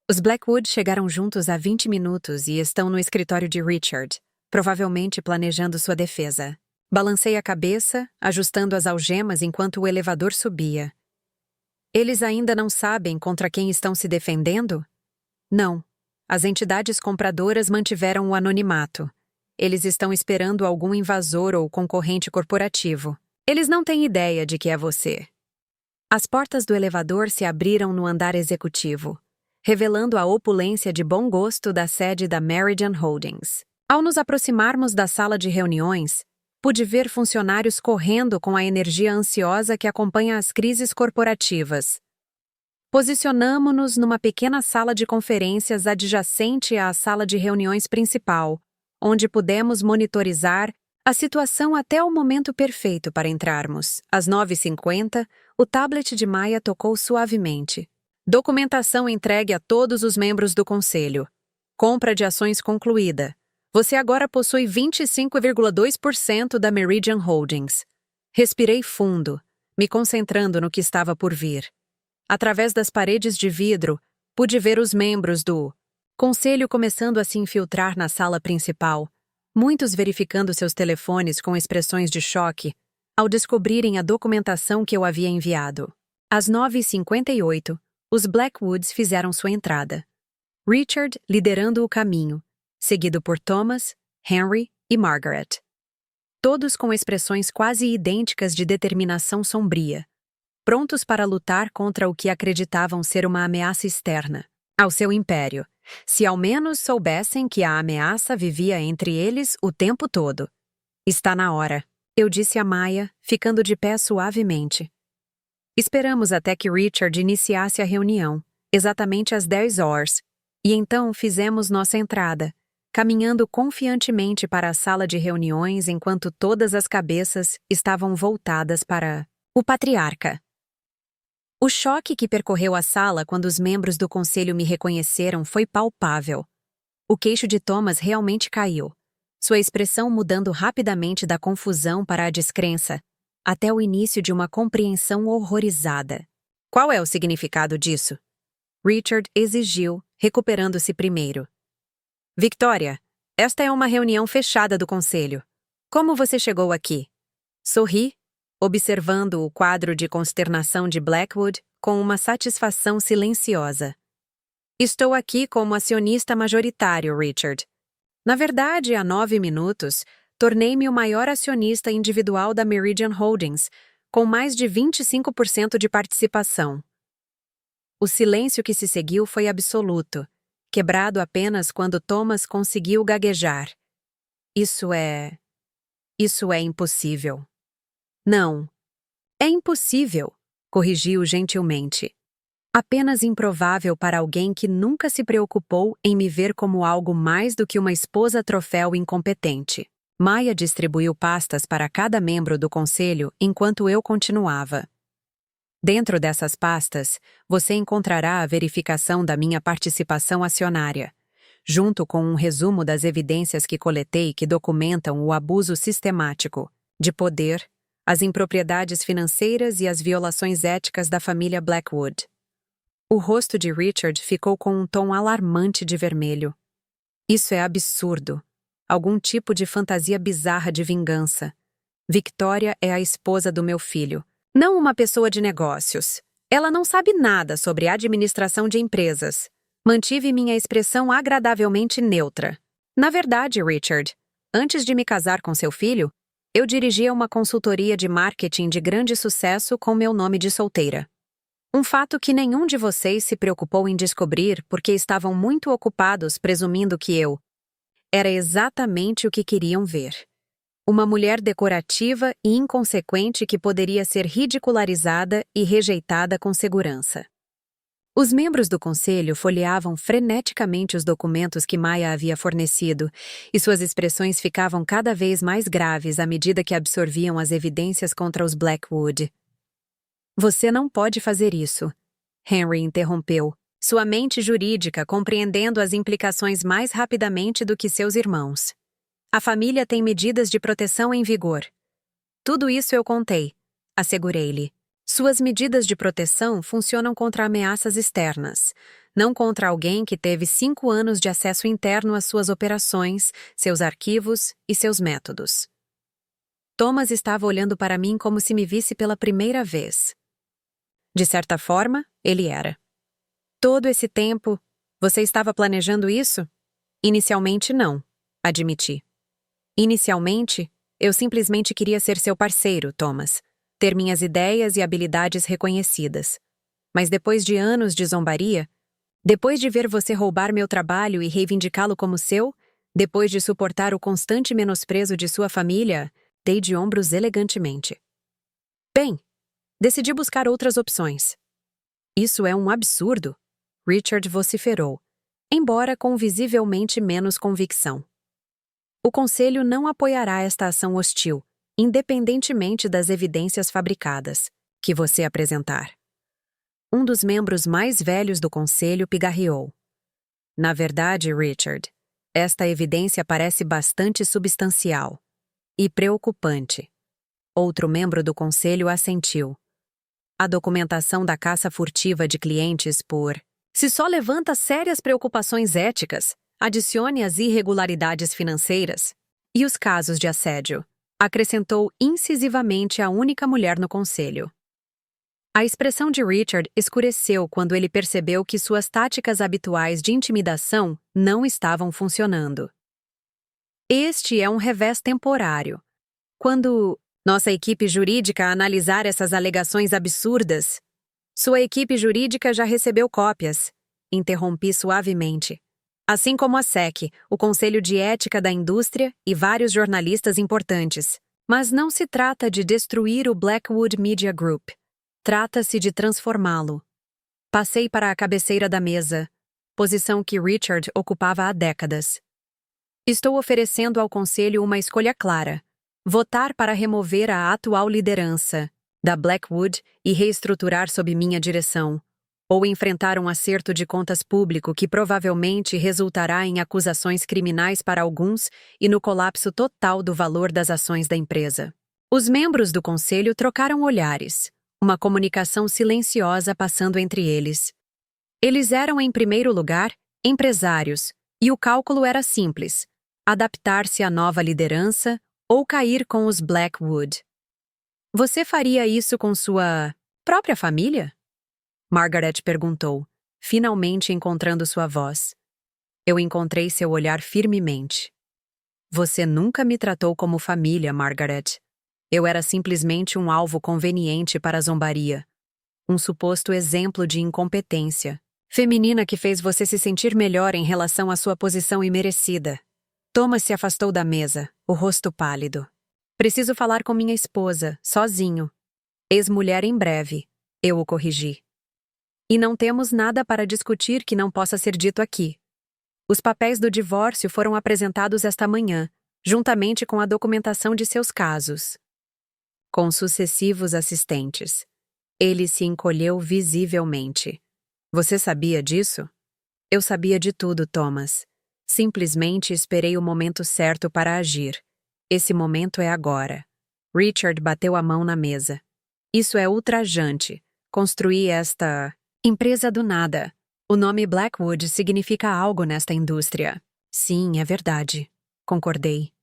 [SPEAKER 1] Os Blackwood chegaram juntos há 20 minutos e estão no escritório de Richard, provavelmente planejando sua defesa. Balancei a cabeça, ajustando as algemas enquanto o elevador subia. Eles ainda não sabem contra quem estão se defendendo? Não. As entidades compradoras mantiveram o anonimato. Eles estão esperando algum invasor ou concorrente corporativo. Eles não têm ideia de que é você. As portas do elevador se abriram no andar executivo, revelando a opulência de bom gosto da sede da Meridian Holdings. Ao nos aproximarmos da sala de reuniões, pude ver funcionários correndo com a energia ansiosa que acompanha as crises corporativas. Posicionamo-nos numa pequena sala de conferências adjacente à sala de reuniões principal, onde pudemos monitorizar a situação até o momento perfeito para entrarmos. Às 9h50, o tablet de Maya tocou suavemente. Documentação entregue a todos os membros do conselho. Compra de ações concluída. Você agora possui 25,2% da Meridian Holdings. Respirei fundo, me concentrando no que estava por vir. Através das paredes de vidro, pude ver os membros do conselho começando a se infiltrar na sala principal, muitos verificando seus telefones com expressões de choque ao descobrirem a documentação que eu havia enviado. Às 9h58, os Blackwoods fizeram sua entrada. Richard liderando o caminho, seguido por Thomas, Henry e Margaret. Todos com expressões quase idênticas de determinação sombria, prontos para lutar contra o que acreditavam ser uma ameaça externa ao seu império, se ao menos soubessem que a ameaça vivia entre eles o tempo todo. Está na hora, eu disse a Maya, ficando de pé suavemente. Esperamos até que Richard iniciasse a reunião, exatamente às 10 horas, e então fizemos nossa entrada, caminhando confiantemente para a sala de reuniões enquanto todas as cabeças estavam voltadas para o patriarca. O choque que percorreu a sala quando os membros do conselho me reconheceram foi palpável. O queixo de Thomas realmente caiu, sua expressão mudando rapidamente da confusão para a descrença, até o início de uma compreensão horrorizada. Qual é o significado disso? Richard exigiu, recuperando-se primeiro. Victoria, esta é uma reunião fechada do conselho. Como você chegou aqui? Sorri, observando o quadro de consternação de Blackwood com uma satisfação silenciosa. Estou aqui como acionista majoritário, Richard. Na verdade, há 9 minutos, tornei-me o maior acionista individual da Meridian Holdings, com mais de 25% de participação. O silêncio que se seguiu foi absoluto, quebrado apenas quando Thomas conseguiu gaguejar. Isso é impossível. Não. É impossível, corrigiu gentilmente. Apenas improvável para alguém que nunca se preocupou em me ver como algo mais do que uma esposa troféu incompetente. Maya distribuiu pastas para cada membro do conselho enquanto eu continuava. Dentro dessas pastas, você encontrará a verificação da minha participação acionária, junto com um resumo das evidências que coletei que documentam o abuso sistemático de poder, as impropriedades financeiras e as violações éticas da família Blackwood. O rosto de Richard ficou com um tom alarmante de vermelho. Isso é absurdo. Algum tipo de fantasia bizarra de vingança. Victoria é a esposa do meu filho, não uma pessoa de negócios. Ela não sabe nada sobre administração de empresas. Mantive minha expressão agradavelmente neutra. Na verdade, Richard, antes de me casar com seu filho, eu dirigia uma consultoria de marketing de grande sucesso com meu nome de solteira. Um fato que nenhum de vocês se preocupou em descobrir porque estavam muito ocupados presumindo que eu era exatamente o que queriam ver. Uma mulher decorativa e inconsequente que poderia ser ridicularizada e rejeitada com segurança. Os membros do conselho folheavam freneticamente os documentos que Maya havia fornecido, e suas expressões ficavam cada vez mais graves à medida que absorviam as evidências contra os Blackwood. Você não pode fazer isso, Henry interrompeu, sua mente jurídica compreendendo as implicações mais rapidamente do que seus irmãos. A família tem medidas de proteção em vigor. Tudo isso eu contei, assegurei-lhe. Suas medidas de proteção funcionam contra ameaças externas, não contra alguém que teve 5 anos de acesso interno às suas operações, seus arquivos e seus métodos. Thomas estava olhando para mim como se me visse pela primeira vez. De certa forma, ele era. Todo esse tempo, você estava planejando isso? Inicialmente não, admiti. Inicialmente, eu simplesmente queria ser seu parceiro, Thomas. Ter minhas ideias e habilidades reconhecidas. Mas depois de anos de zombaria, depois de ver você roubar meu trabalho e reivindicá-lo como seu, depois de suportar o constante menosprezo de sua família, dei de ombros elegantemente. Bem, decidi buscar outras opções. Isso é um absurdo, Richard vociferou, embora com visivelmente menos convicção. O conselho não apoiará esta ação hostil, independentemente das evidências fabricadas que você apresentar. Um dos membros mais velhos do conselho pigarreou. Na verdade, Richard, esta evidência parece bastante substancial e preocupante. Outro membro do conselho assentiu. A documentação da caça furtiva de clientes se só levanta sérias preocupações éticas, adicione as irregularidades financeiras. E os casos de assédio? Acrescentou incisivamente a única mulher no conselho. A expressão de Richard escureceu quando ele percebeu que suas táticas habituais de intimidação não estavam funcionando. Este é um revés temporário. Quando nossa equipe jurídica analisar essas alegações absurdas, sua equipe jurídica já recebeu cópias, interrompi suavemente. Assim como a SEC, o Conselho de Ética da Indústria e vários jornalistas importantes. Mas não se trata de destruir o Blackwood Media Group. Trata-se de transformá-lo. Passei para a cabeceira da mesa, posição que Richard ocupava há décadas. Estou oferecendo ao Conselho uma escolha clara: votar para remover a atual liderança da Blackwood e reestruturar sob minha direção, ou enfrentar um acerto de contas público que provavelmente resultará em acusações criminais para alguns e no colapso total do valor das ações da empresa. Os membros do Conselho trocaram olhares, uma comunicação silenciosa passando entre eles. Eles eram, em primeiro lugar, empresários, e o cálculo era simples: adaptar-se à nova liderança ou cair com os Blackwood. Você faria isso com sua própria família? Margaret perguntou, finalmente encontrando sua voz. Eu encontrei seu olhar firmemente. Você nunca me tratou como família, Margaret. Eu era simplesmente um alvo conveniente para a zombaria. Um suposto exemplo de incompetência feminina que fez você se sentir melhor em relação à sua posição imerecida. Thomas se afastou da mesa, o rosto pálido. Preciso falar com minha esposa, sozinho. Ex-mulher em breve, eu o corrigi. E não temos nada para discutir que não possa ser dito aqui. Os papéis do divórcio foram apresentados esta manhã, juntamente com a documentação de seus casos. Com sucessivos assistentes. Ele se encolheu visivelmente. Você sabia disso? Eu sabia de tudo, Thomas. Simplesmente esperei o momento certo para agir. Esse momento é agora. Richard bateu a mão na mesa. Isso é ultrajante. Construir esta empresa do nada. O nome Blackwood significa algo nesta indústria. Sim, é verdade. Concordei.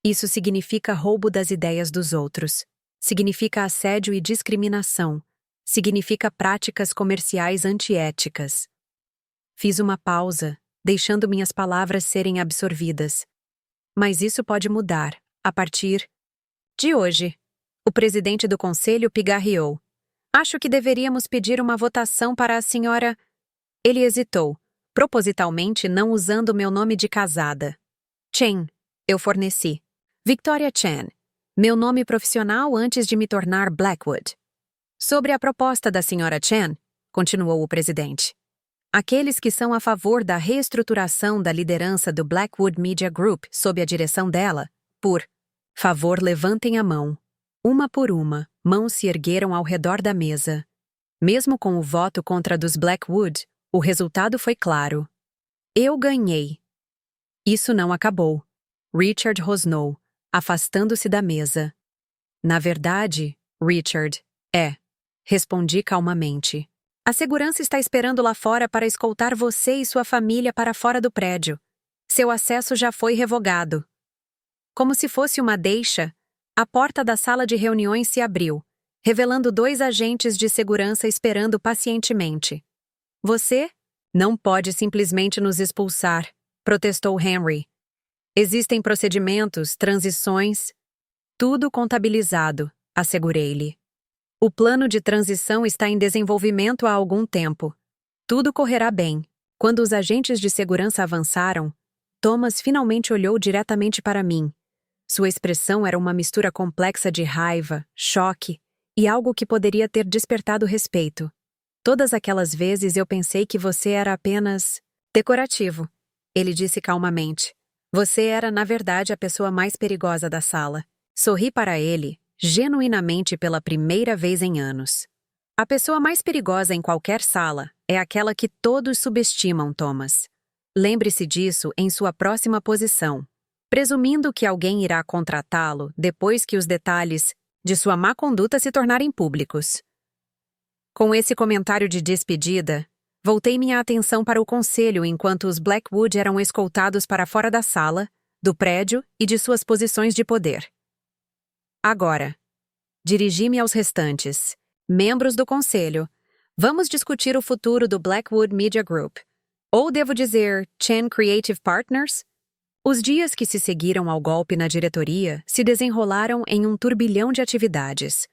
[SPEAKER 1] Isso significa roubo das ideias dos outros. Significa assédio e discriminação. Significa práticas comerciais antiéticas. Fiz uma pausa, deixando minhas palavras serem absorvidas. Mas isso pode mudar, a partir de hoje. O presidente do conselho pigarreou. Acho que deveríamos pedir uma votação para a senhora... Ele hesitou, propositalmente não usando meu nome de casada. Chen, eu forneci. Victoria Chen, meu nome profissional antes de me tornar Blackwood. Sobre a proposta da senhora Chen, continuou o presidente. Aqueles que são a favor da reestruturação da liderança do Blackwood Media Group sob a direção dela, por favor, levantem a mão. Uma por uma, mãos se ergueram ao redor da mesa. Mesmo com o voto contra a dos Blackwood, o resultado foi claro. Eu ganhei. Isso não acabou. Richard rosnou, afastando-se da mesa. Na verdade, Richard, respondi calmamente. A segurança está esperando lá fora para escoltar você e sua família para fora do prédio. Seu acesso já foi revogado. Como se fosse uma deixa, a porta da sala de reuniões se abriu, revelando 2 agentes de segurança esperando pacientemente. Você não pode simplesmente nos expulsar, protestou Henry. Existem procedimentos, transições, tudo contabilizado, assegurei-lhe. O plano de transição está em desenvolvimento há algum tempo. Tudo correrá bem. Quando os agentes de segurança avançaram, Thomas finalmente olhou diretamente para mim. Sua expressão era uma mistura complexa de raiva, choque e algo que poderia ter despertado respeito. Todas aquelas vezes eu pensei que você era apenas decorativo, ele disse calmamente. Você era, na verdade, a pessoa mais perigosa da sala. Sorri para ele, genuinamente pela primeira vez em anos. A pessoa mais perigosa em qualquer sala é aquela que todos subestimam, Thomas. Lembre-se disso em sua próxima posição, presumindo que alguém irá contratá-lo depois que os detalhes de sua má conduta se tornarem públicos. Com esse comentário de despedida, voltei minha atenção para o conselho enquanto os Blackwood eram escoltados para fora da sala, do prédio e de suas posições de poder. Agora, dirigi-me aos restantes, membros do conselho. Vamos discutir o futuro do Blackwood Media Group. Ou devo dizer, Chen Creative Partners? Os dias que se seguiram ao golpe na diretoria se desenrolaram em um turbilhão de atividades.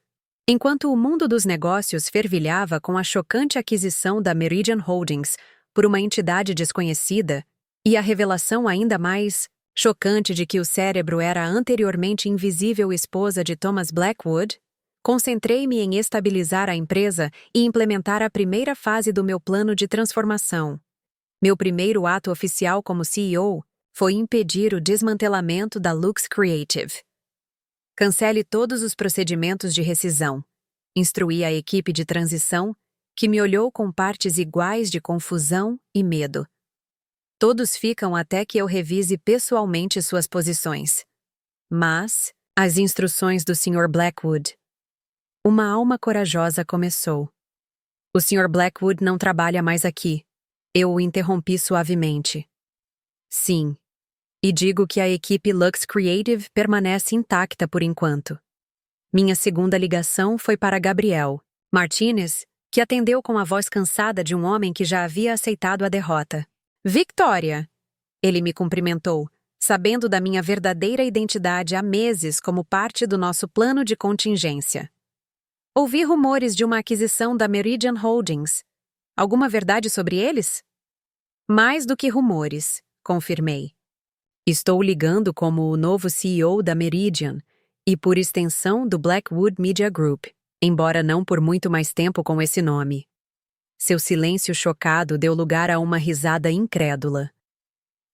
[SPEAKER 1] Enquanto o mundo dos negócios fervilhava com a chocante aquisição da Meridian Holdings por uma entidade desconhecida e a revelação ainda mais chocante de que o cérebro era a anteriormente invisível esposa de Thomas Blackwood, concentrei-me em estabilizar a empresa e implementar a primeira fase do meu plano de transformação. Meu primeiro ato oficial como CEO foi impedir o desmantelamento da Lux Creative. Cancele todos os procedimentos de rescisão. Instruí a equipe de transição, que me olhou com partes iguais de confusão e medo. Todos ficam até que eu revise pessoalmente suas posições. Mas, as instruções do Sr. Blackwood. Uma alma corajosa começou. O Sr. Blackwood não trabalha mais aqui. Eu o interrompi suavemente. Sim. E digo que a equipe Lux Creative permanece intacta por enquanto. Minha segunda ligação foi para Gabriel Martinez, que atendeu com a voz cansada de um homem que já havia aceitado a derrota. Victoria! Ele me cumprimentou, sabendo da minha verdadeira identidade há meses como parte do nosso plano de contingência. Ouvi rumores de uma aquisição da Meridian Holdings. Alguma verdade sobre eles? Mais do que rumores, confirmei. Estou ligando como o novo CEO da Meridian e, por extensão, do Blackwood Media Group, embora não por muito mais tempo com esse nome. Seu silêncio chocado deu lugar a uma risada incrédula.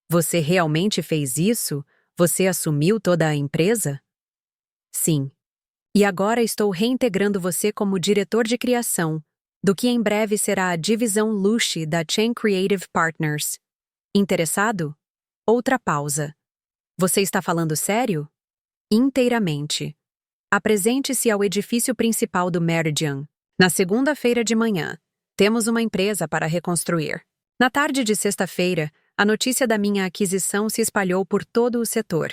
[SPEAKER 1] Você realmente fez isso? Você assumiu toda a empresa? Sim. E agora estou reintegrando você como diretor de criação, do que em breve será a divisão Luxe da Chen Creative Partners. Interessado? Outra pausa. Você está falando sério? Inteiramente. Apresente-se ao edifício principal do Meridian. Na segunda-feira de manhã. Temos uma empresa para reconstruir. Na tarde de sexta-feira, a notícia da minha aquisição se espalhou por todo o setor.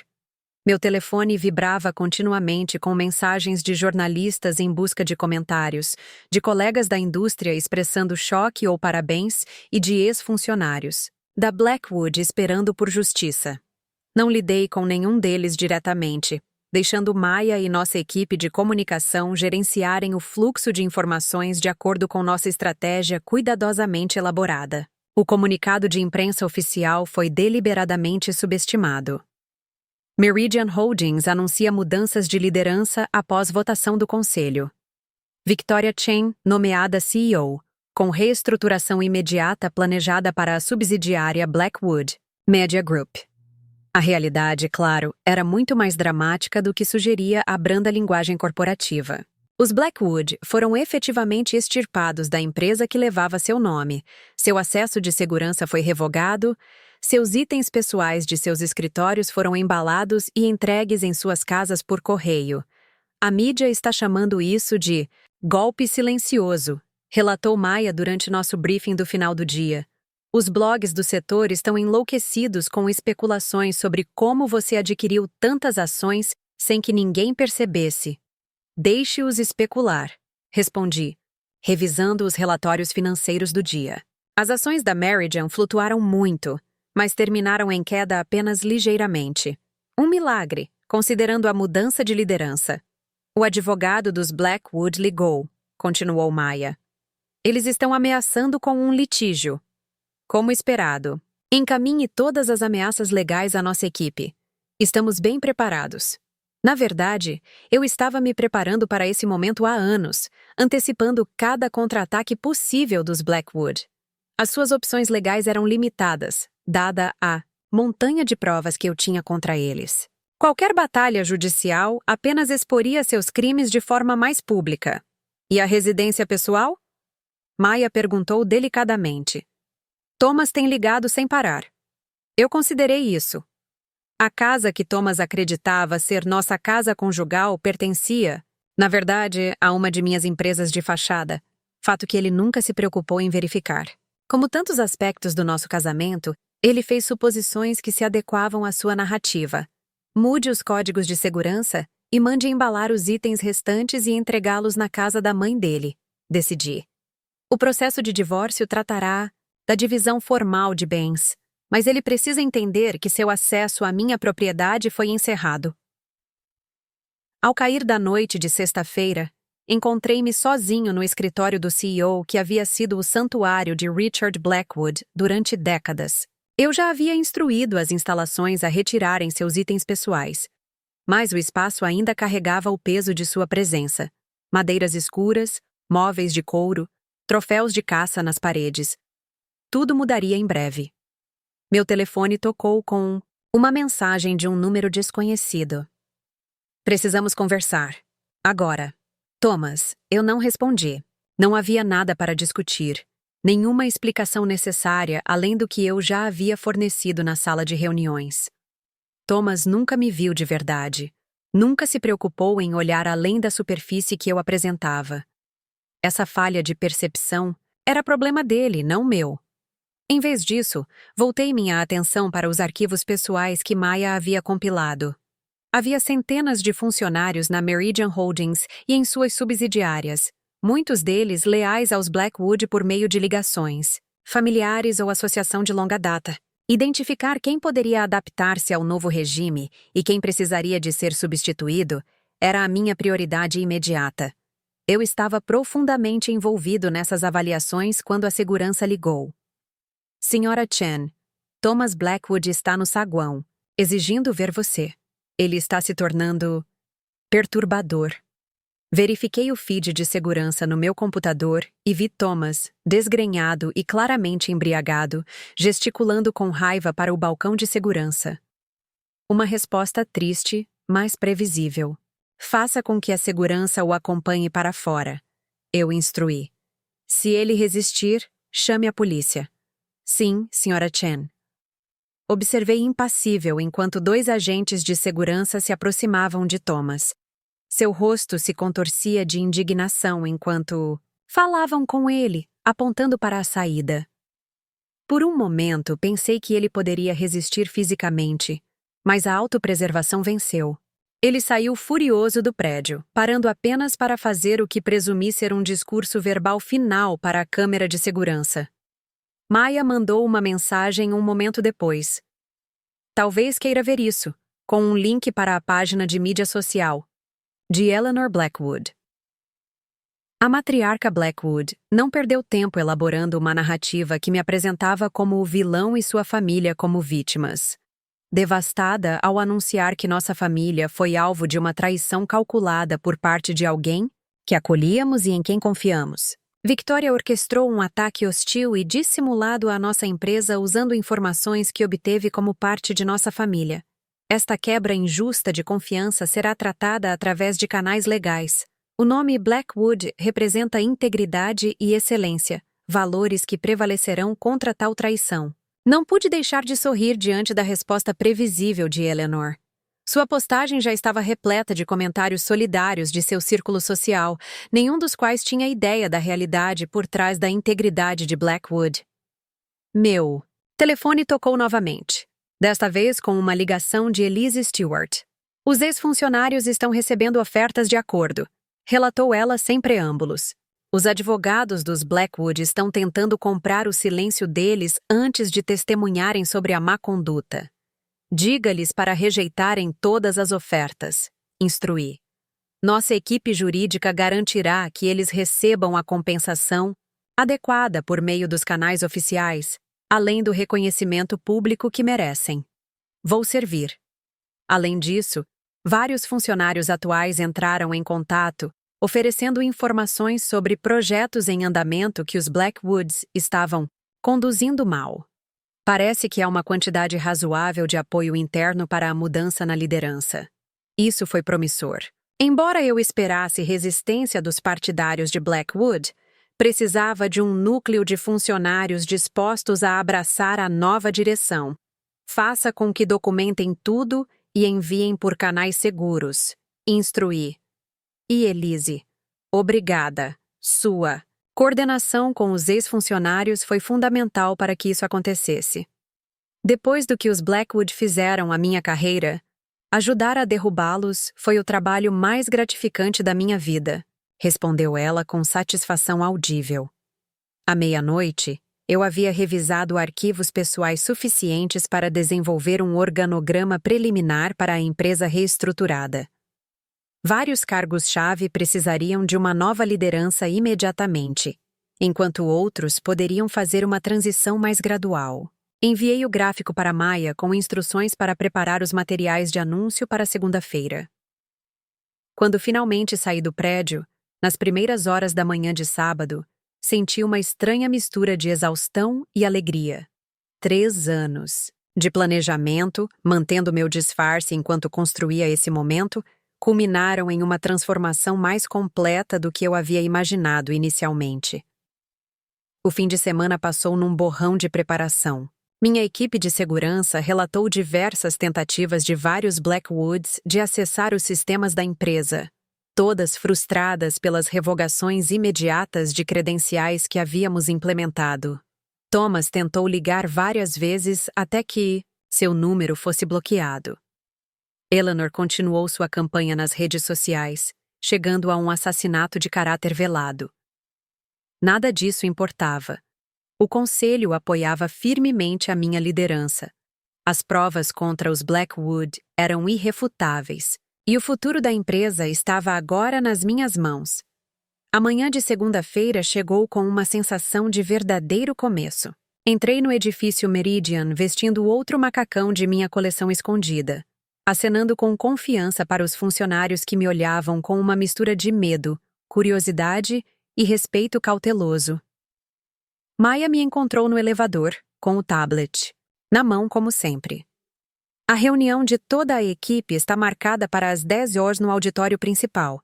[SPEAKER 1] Meu telefone vibrava continuamente com mensagens de jornalistas em busca de comentários, de colegas da indústria expressando choque ou parabéns e de ex-funcionários da Blackwood esperando por justiça. Não lidei com nenhum deles diretamente, deixando Maia e nossa equipe de comunicação gerenciarem o fluxo de informações de acordo com nossa estratégia cuidadosamente elaborada. O comunicado de imprensa oficial foi deliberadamente subestimado. Meridian Holdings anuncia mudanças de liderança após votação do conselho. Victoria Chen, nomeada CEO, com reestruturação imediata planejada para a subsidiária Blackwood Media Group. A realidade, claro, era muito mais dramática do que sugeria a branda linguagem corporativa. Os Blackwood foram efetivamente extirpados da empresa que levava seu nome, seu acesso de segurança foi revogado, seus itens pessoais de seus escritórios foram embalados e entregues em suas casas por correio. A mídia está chamando isso de golpe silencioso, relatou Maia durante nosso briefing do final do dia. Os blogs do setor estão enlouquecidos com especulações sobre como você adquiriu tantas ações sem que ninguém percebesse. Deixe-os especular, respondi, revisando os relatórios financeiros do dia. As ações da Meridian flutuaram muito, mas terminaram em queda apenas ligeiramente. Um milagre, considerando a mudança de liderança. O advogado dos Blackwood ligou, continuou Maia. Eles estão ameaçando com um litígio. Como esperado, encaminhe todas as ameaças legais à nossa equipe. Estamos bem preparados. Na verdade, eu estava me preparando para esse momento há anos, antecipando cada contra-ataque possível dos Blackwood. As suas opções legais eram limitadas, dada a montanha de provas que eu tinha contra eles. Qualquer batalha judicial apenas exporia seus crimes de forma mais pública. E a residência pessoal? Maia perguntou delicadamente. Thomas tem ligado sem parar. Eu considerei isso. A casa que Thomas acreditava ser nossa casa conjugal pertencia, na verdade, a uma de minhas empresas de fachada, fato que ele nunca se preocupou em verificar. Como tantos aspectos do nosso casamento, Ele fez suposições que se adequavam à sua narrativa. Mude os códigos de segurança e mande embalar os itens restantes e entregá-los na casa da mãe dele, decidi. O processo de divórcio tratará da divisão formal de bens, mas ele precisa entender que seu acesso à minha propriedade foi encerrado. Ao cair da noite de sexta-feira, encontrei-me sozinho no escritório do CEO que havia sido o santuário de Richard Blackwood durante décadas. Eu já havia instruído as instalações a retirarem seus itens pessoais, mas o espaço ainda carregava o peso de sua presença. Madeiras escuras, móveis de couro, troféus de caça nas paredes. Tudo mudaria em breve. Meu telefone tocou com uma mensagem de um número desconhecido. Precisamos conversar. Agora. Thomas, eu não respondi. Não havia nada para discutir. Nenhuma explicação necessária além do que eu já havia fornecido na sala de reuniões. Thomas nunca me viu de verdade. Nunca se preocupou em olhar além da superfície que eu apresentava. Essa falha de percepção era problema dele, não meu. Em vez disso, voltei minha atenção para os arquivos pessoais que Maya havia compilado. Havia centenas de funcionários na Meridian Holdings e em suas subsidiárias, muitos deles leais aos Blackwood por meio de ligações, familiares ou associação de longa data. Identificar quem poderia adaptar-se ao novo regime e quem precisaria de ser substituído era a minha prioridade imediata. Eu estava profundamente envolvido nessas avaliações quando a segurança ligou. Senhora Chen, Thomas Blackwood está no saguão, exigindo ver você. Ele está se tornando perturbador. Verifiquei o feed de segurança no meu computador e vi Thomas, desgrenhado e claramente embriagado, gesticulando com raiva para o balcão de segurança. Uma resposta triste, mas previsível. Faça com que a segurança o acompanhe para fora. Eu instruí. Se ele resistir, chame a polícia. Sim, Sra. Chen. Observei impassível enquanto 2 agentes de segurança se aproximavam de Thomas. Seu rosto se contorcia de indignação enquanto falavam com ele, apontando para a saída. Por um momento, pensei que ele poderia resistir fisicamente, mas a autopreservação venceu. Ele saiu furioso do prédio, parando apenas para fazer o que presumi ser um discurso verbal final para a câmera de segurança. Maya mandou uma mensagem um momento depois. Talvez queira ver isso, com um link para a página de mídia social, de Eleanor Blackwood. A matriarca Blackwood não perdeu tempo elaborando uma narrativa que me apresentava como o vilão e sua família como vítimas. Devastada ao anunciar que nossa família foi alvo de uma traição calculada por parte de alguém que acolhíamos e em quem confiamos, Victoria orquestrou um ataque hostil e dissimulado à nossa empresa usando informações que obteve como parte de nossa família. Esta quebra injusta de confiança será tratada através de canais legais. O nome Blackwood representa integridade e excelência, valores que prevalecerão contra tal traição. Não pude deixar de sorrir diante da resposta previsível de Eleanor. Sua postagem já estava repleta de comentários solidários de seu círculo social, nenhum dos quais tinha ideia da realidade por trás da integridade de Blackwood. Meu telefone tocou novamente, desta vez com uma ligação de Elise Stewart. Os ex-funcionários estão recebendo ofertas de acordo, relatou ela sem preâmbulos. Os advogados dos Blackwood estão tentando comprar o silêncio deles antes de testemunharem sobre a má conduta. Diga-lhes para rejeitarem todas as ofertas, instruí. Nossa equipe jurídica garantirá que eles recebam a compensação adequada por meio dos canais oficiais, além do reconhecimento público que merecem. Vou servir. Além disso, vários funcionários atuais entraram em contato, oferecendo informações sobre projetos em andamento que os Blackwoods estavam conduzindo mal. Parece que há uma quantidade razoável de apoio interno para a mudança na liderança. Isso foi promissor. Embora eu esperasse resistência dos partidários de Blackwood, precisava de um núcleo de funcionários dispostos a abraçar a nova direção. Faça com que documentem tudo e enviem por canais seguros. Instruí. E Elise. Obrigada. Sua. Coordenação com os ex-funcionários foi fundamental para que isso acontecesse. Depois do que os Blackwood fizeram à minha carreira, ajudar a derrubá-los foi o trabalho mais gratificante da minha vida, respondeu ela com satisfação audível. À meia-noite, eu havia revisado arquivos pessoais suficientes para desenvolver um organograma preliminar para a empresa reestruturada. Vários cargos-chave precisariam de uma nova liderança imediatamente, enquanto outros poderiam fazer uma transição mais gradual. Enviei o gráfico para Maya com instruções para preparar os materiais de anúncio para segunda-feira. Quando finalmente saí do prédio, nas primeiras horas da manhã de sábado, senti uma estranha mistura de exaustão e alegria. 3 anos de planejamento, mantendo meu disfarce enquanto construía esse momento, culminaram em uma transformação mais completa do que eu havia imaginado inicialmente. O fim de semana passou num borrão de preparação. Minha equipe de segurança relatou diversas tentativas de vários Blackwoods de acessar os sistemas da empresa, todas frustradas pelas revogações imediatas de credenciais que havíamos implementado. Thomas tentou ligar várias vezes até que seu número fosse bloqueado. Eleanor continuou sua campanha nas redes sociais, chegando a um assassinato de caráter velado. Nada disso importava. O conselho apoiava firmemente a minha liderança. As provas contra os Blackwood eram irrefutáveis, e o futuro da empresa estava agora nas minhas mãos. A manhã de segunda-feira chegou com uma sensação de verdadeiro começo. Entrei no edifício Meridian vestindo outro macacão de minha coleção escondida, acenando com confiança para os funcionários que me olhavam com uma mistura de medo, curiosidade e respeito cauteloso. Maya me encontrou no elevador, com o tablet, na mão como sempre. A reunião de toda a equipe está marcada para as 10 horas no auditório principal.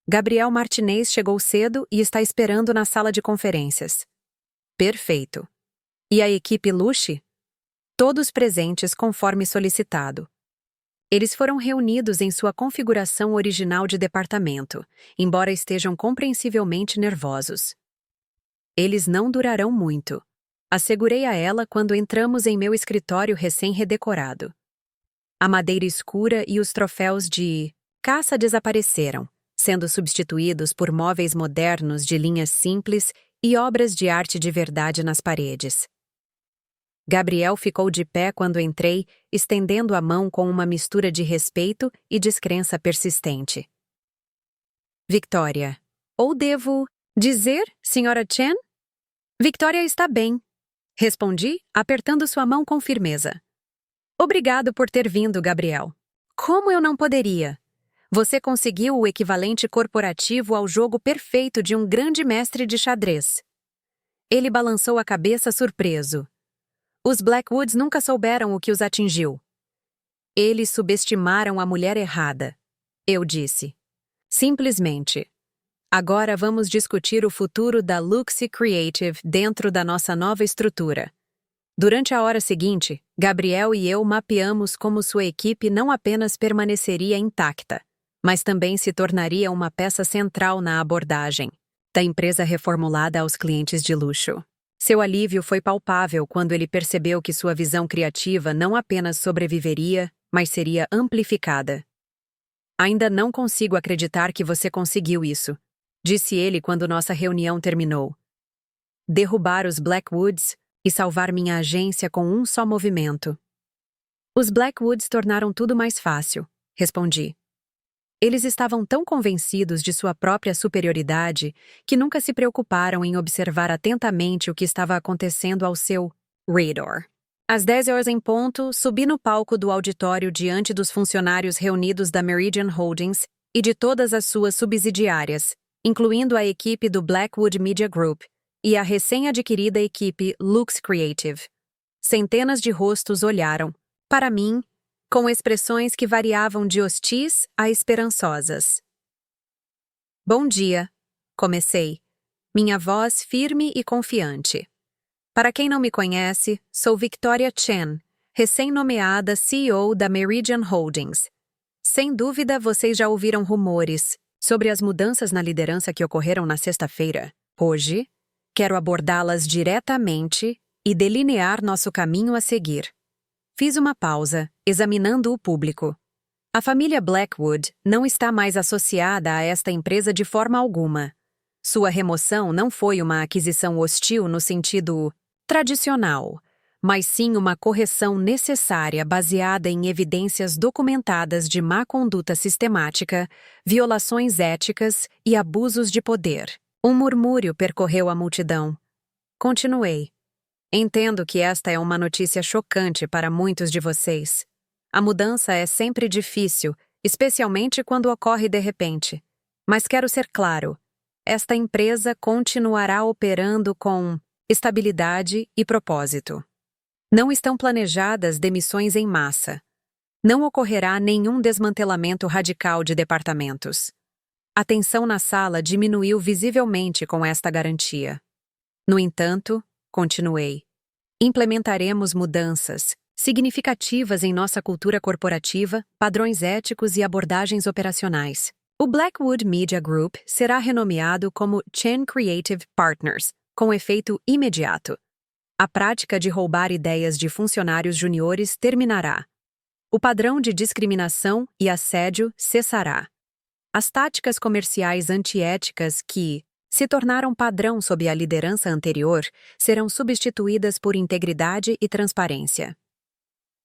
[SPEAKER 1] Gabriel Martinez chegou cedo e está esperando na sala de conferências. Perfeito. E a equipe Luche? Todos presentes conforme solicitado. Eles foram reunidos em sua configuração original de departamento, embora estejam compreensivelmente nervosos. Eles não durarão muito, assegurei a ela quando entramos em meu escritório recém-redecorado. A madeira escura e os troféus de caça desapareceram, sendo substituídos por móveis modernos de linhas simples e obras de arte de verdade nas paredes. Gabriel ficou de pé quando entrei, estendendo a mão com uma mistura de respeito e descrença persistente. Victoria. Ou devo dizer, Sra. Chen? Victoria está bem, respondi, apertando sua mão com firmeza. Obrigado por ter vindo, Gabriel. Como eu não poderia? Você conseguiu o equivalente corporativo ao jogo perfeito de um grande mestre de xadrez. Ele balançou a cabeça surpreso. Os Blackwoods nunca souberam o que os atingiu. Eles subestimaram a mulher errada, eu disse. Simplesmente. Agora vamos discutir o futuro da Luxe Creative dentro da nossa nova estrutura. Durante a hora seguinte, Gabriel e eu mapeamos como sua equipe não apenas permaneceria intacta, mas também se tornaria uma peça central na abordagem da empresa reformulada aos clientes de luxo. Seu alívio foi palpável quando ele percebeu que sua visão criativa não apenas sobreviveria, mas seria amplificada. Ainda não consigo acreditar que você conseguiu isso, disse ele quando nossa reunião terminou. Derrubar os Blackwoods e salvar minha agência com um só movimento. Os Blackwoods tornaram tudo mais fácil, respondi. Eles estavam tão convencidos de sua própria superioridade que nunca se preocuparam em observar atentamente o que estava acontecendo ao seu radar. Às 10 horas em ponto, subi no palco do auditório diante dos funcionários reunidos da Meridian Holdings e de todas as suas subsidiárias, incluindo a equipe do Blackwood Media Group e a recém-adquirida equipe Luxe Creative. Centenas de rostos olharam, para mim, com expressões que variavam de hostis a esperançosas. Bom dia, comecei, minha voz firme e confiante. Para quem não me conhece, sou Victoria Chen, recém-nomeada CEO da Meridian Holdings. Sem dúvida, vocês já ouviram rumores sobre as mudanças na liderança que ocorreram na sexta-feira. Hoje, quero abordá-las diretamente e delinear nosso caminho a seguir. Fiz uma pausa, examinando o público. A família Blackwood não está mais associada a esta empresa de forma alguma. Sua remoção não foi uma aquisição hostil no sentido tradicional, mas sim uma correção necessária baseada em evidências documentadas de má conduta sistemática, violações éticas e abusos de poder. Um murmúrio percorreu a multidão. Continuei. Entendo que esta é uma notícia chocante para muitos de vocês. A mudança é sempre difícil, especialmente quando ocorre de repente. Mas quero ser claro, esta empresa continuará operando com estabilidade e propósito. Não estão planejadas demissões em massa. Não ocorrerá nenhum desmantelamento radical de departamentos. A tensão na sala diminuiu visivelmente com esta garantia. No entanto, continuei, implementaremos mudanças significativas em nossa cultura corporativa, padrões éticos e abordagens operacionais. O Blackwood Media Group será renomeado como Chen Creative Partners, com efeito imediato. A prática de roubar ideias de funcionários juniores terminará. O padrão de discriminação e assédio cessará. As táticas comerciais antiéticas que se tornaram padrão sob a liderança anterior serão substituídas por integridade e transparência.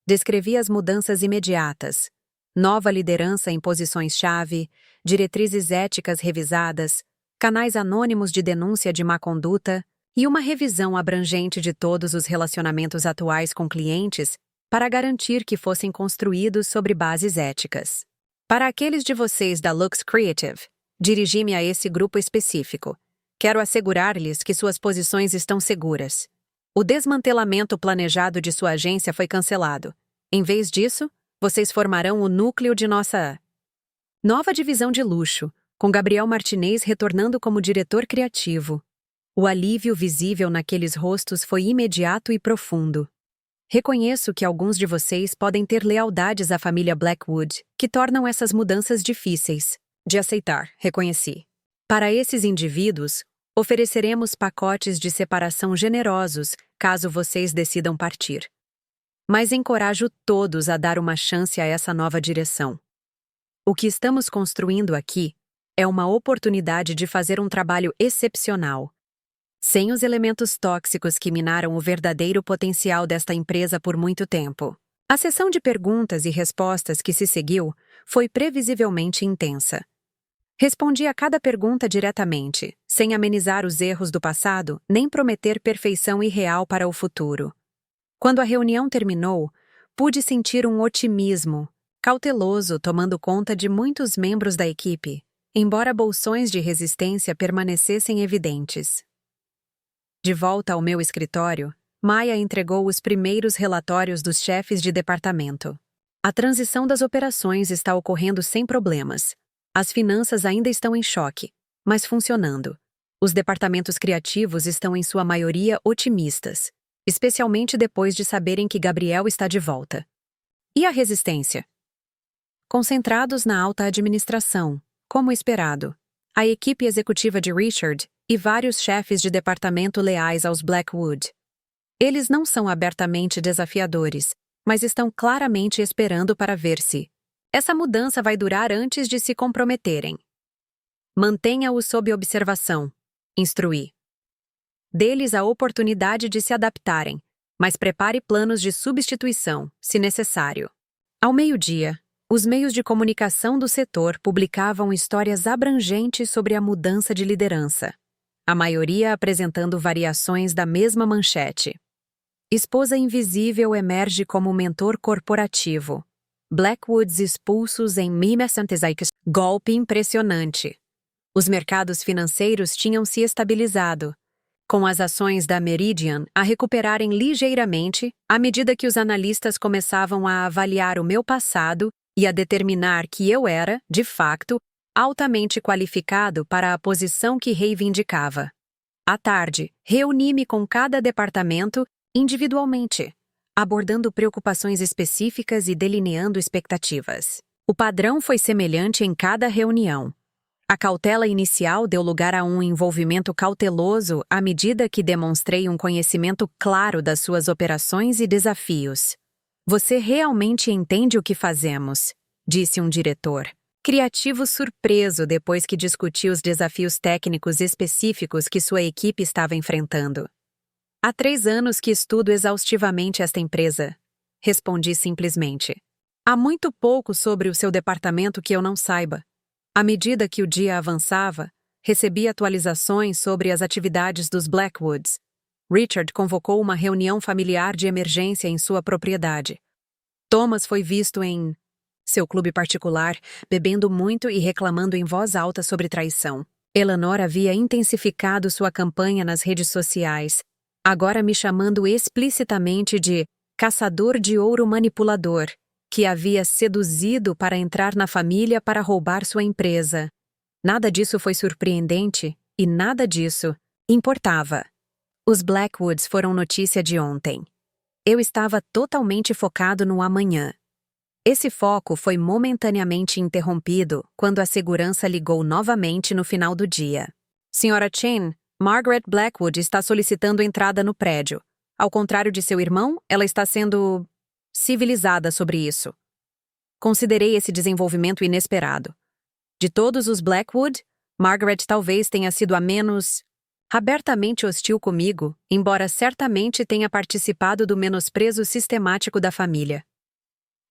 [SPEAKER 1] Descrevi as mudanças imediatas, nova liderança em posições-chave, diretrizes éticas revisadas, canais anônimos de denúncia de má conduta e uma revisão abrangente de todos os relacionamentos atuais com clientes para garantir que fossem construídos sobre bases éticas. Para aqueles de vocês da Lux Creative, dirigi-me a esse grupo específico. Quero assegurar-lhes que suas posições estão seguras. O desmantelamento planejado de sua agência foi cancelado. Em vez disso, vocês formarão o núcleo de nossa nova divisão de luxo, com Gabriel Martinez retornando como diretor criativo. O alívio visível naqueles rostos foi imediato e profundo. Reconheço que alguns de vocês podem ter lealdades à família Blackwood, que tornam essas mudanças difíceis de aceitar, reconheci. Para esses indivíduos, ofereceremos pacotes de separação generosos caso vocês decidam partir. Mas encorajo todos a dar uma chance a essa nova direção. O que estamos construindo aqui é uma oportunidade de fazer um trabalho excepcional, sem os elementos tóxicos que minaram o verdadeiro potencial desta empresa por muito tempo. A sessão de perguntas e respostas que se seguiu foi previsivelmente intensa. Respondi a cada pergunta diretamente, sem amenizar os erros do passado nem prometer perfeição irreal para o futuro. Quando a reunião terminou, pude sentir um otimismo, cauteloso tomando conta de muitos membros da equipe, embora bolsões de resistência permanecessem evidentes. De volta ao meu escritório, Maia entregou os primeiros relatórios dos chefes de departamento. A transição das operações está ocorrendo sem problemas. As finanças ainda estão em choque, mas funcionando. Os departamentos criativos estão em sua maioria otimistas, especialmente depois de saberem que Gabriel está de volta. E a resistência? Concentrados na alta administração, como esperado, a equipe executiva de Richard e vários chefes de departamento leais aos Blackwood. Eles não são abertamente desafiadores, mas estão claramente esperando para ver se essa mudança vai durar antes de se comprometerem. Mantenha-os sob observação, instruí. Dê-lhes a oportunidade de se adaptarem, mas prepare planos de substituição, se necessário. Ao meio-dia, os meios de comunicação do setor publicavam histórias abrangentes sobre a mudança de liderança, a maioria apresentando variações da mesma manchete. Esposa invisível emerge como mentor corporativo. Blackwoods expulsos em Mimesantesaicas. Golpe impressionante. Os mercados financeiros tinham se estabilizado, com as ações da Meridian a recuperarem ligeiramente à medida que os analistas começavam a avaliar o meu passado e a determinar que eu era, de facto, altamente qualificado para a posição que reivindicava. À tarde, reuni-me com cada departamento individualmente, abordando preocupações específicas e delineando expectativas. O padrão foi semelhante em cada reunião. A cautela inicial deu lugar a um envolvimento cauteloso à medida que demonstrei um conhecimento claro das suas operações e desafios. Você realmente entende o que fazemos, disse um diretor. Criativo surpreso depois que discutiu os desafios técnicos específicos que sua equipe estava enfrentando. Há 3 anos que estudo exaustivamente esta empresa. Respondi simplesmente. Há muito pouco sobre o seu departamento que eu não saiba. À medida que o dia avançava, recebi atualizações sobre as atividades dos Blackwoods. Richard convocou uma reunião familiar de emergência em sua propriedade. Thomas foi visto em seu clube particular, bebendo muito e reclamando em voz alta sobre traição. Eleanor havia intensificado sua campanha nas redes sociais, agora me chamando explicitamente de caçador de ouro manipulador, que havia seduzido para entrar na família para roubar sua empresa. Nada disso foi surpreendente e nada disso importava. Os Blackwoods foram notícia de ontem. Eu estava totalmente focado no amanhã. Esse foco foi momentaneamente interrompido quando a segurança ligou novamente no final do dia. Senhora Chen, Margaret Blackwood está solicitando entrada no prédio. Ao contrário de seu irmão, ela está sendo civilizada sobre isso. Considerei esse desenvolvimento inesperado. De todos os Blackwood, Margaret talvez tenha sido a menos abertamente hostil comigo, embora certamente tenha participado do menosprezo sistemático da família.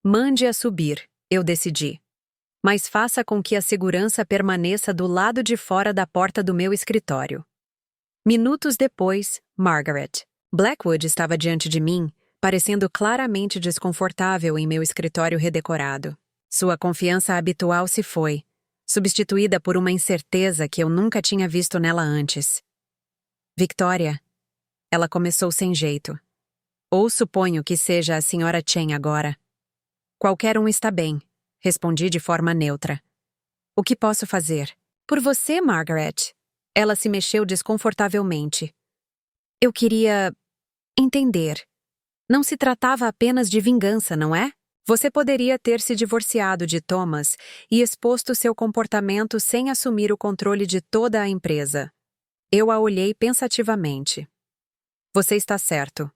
[SPEAKER 1] Mande-a subir, eu decidi. Mas faça com que a segurança permaneça do lado de fora da porta do meu escritório. Minutos depois, Margaret Blackwood estava diante de mim, parecendo claramente desconfortável em meu escritório redecorado. Sua confiança habitual se foi, substituída por uma incerteza que eu nunca tinha visto nela antes. Victoria, ela começou sem jeito. Ou suponho que seja a senhora Chen agora. Qualquer um está bem, respondi de forma neutra. O que posso fazer? Por você, Margaret. Ela se mexeu desconfortavelmente. Eu queria entender. Não se tratava apenas de vingança, não é? Você poderia ter se divorciado de Thomas e exposto seu comportamento sem assumir o controle de toda a empresa. Eu a olhei pensativamente. Você está certo.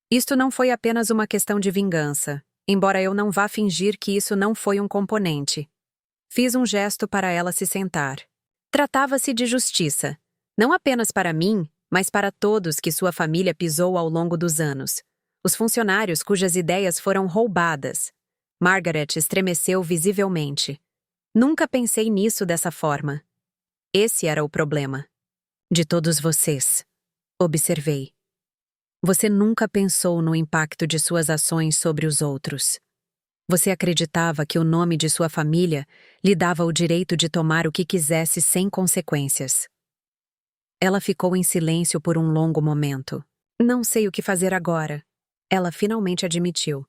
[SPEAKER 1] Isto não foi apenas uma questão de vingança, embora eu não vá fingir que isso não foi um componente. Fiz um gesto para ela se sentar. Tratava-se de justiça, não apenas para mim, mas para todos que sua família pisou ao longo dos anos. Os funcionários cujas ideias foram roubadas. Margaret estremeceu visivelmente. Nunca pensei nisso dessa forma. Esse era o problema. De todos vocês, observei. Você nunca pensou no impacto de suas ações sobre os outros. Você acreditava que o nome de sua família lhe dava o direito de tomar o que quisesse sem consequências. Ela ficou em silêncio por um longo momento. Não sei o que fazer agora. Ela finalmente admitiu.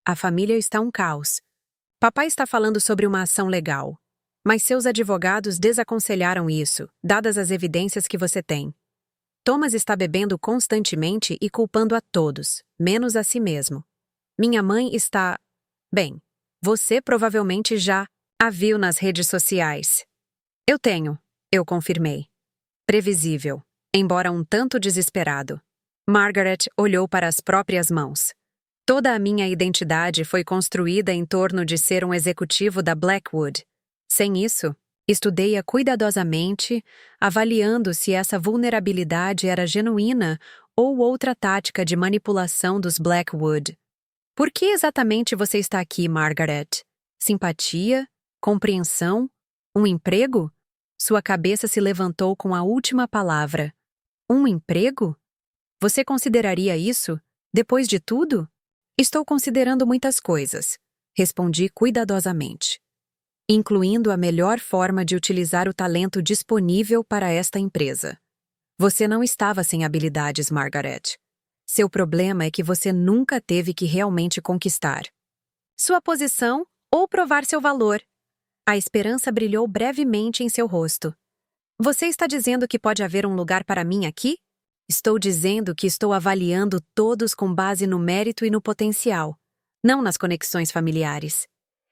[SPEAKER 1] A família está um caos. Papai está falando sobre uma ação legal. Mas seus advogados desaconselharam isso, dadas as evidências que você tem. Thomas está bebendo constantemente e culpando a todos, menos a si mesmo. Minha mãe está... Bem, você provavelmente já a viu nas redes sociais. Eu confirmei. Previsível, embora um tanto desesperado. Margaret olhou para as próprias mãos. Toda a minha identidade foi construída em torno de ser um executivo da Blackwood. Sem isso, estudei-a cuidadosamente, avaliando se essa vulnerabilidade era genuína ou outra tática de manipulação dos Blackwood. Por que exatamente você está aqui, Margaret? Simpatia? Compreensão? Um emprego? Sua cabeça se levantou com a última palavra. Um emprego? Você consideraria isso, depois de tudo? Estou considerando muitas coisas, respondi cuidadosamente, incluindo a melhor forma de utilizar o talento disponível para esta empresa. Você não estava sem habilidades, Margaret. Seu problema é que você nunca teve que realmente conquistar sua posição ou provar seu valor. A esperança brilhou brevemente em seu rosto. Você está dizendo que pode haver um lugar para mim aqui? Estou dizendo que estou avaliando todos com base no mérito e no potencial, não nas conexões familiares.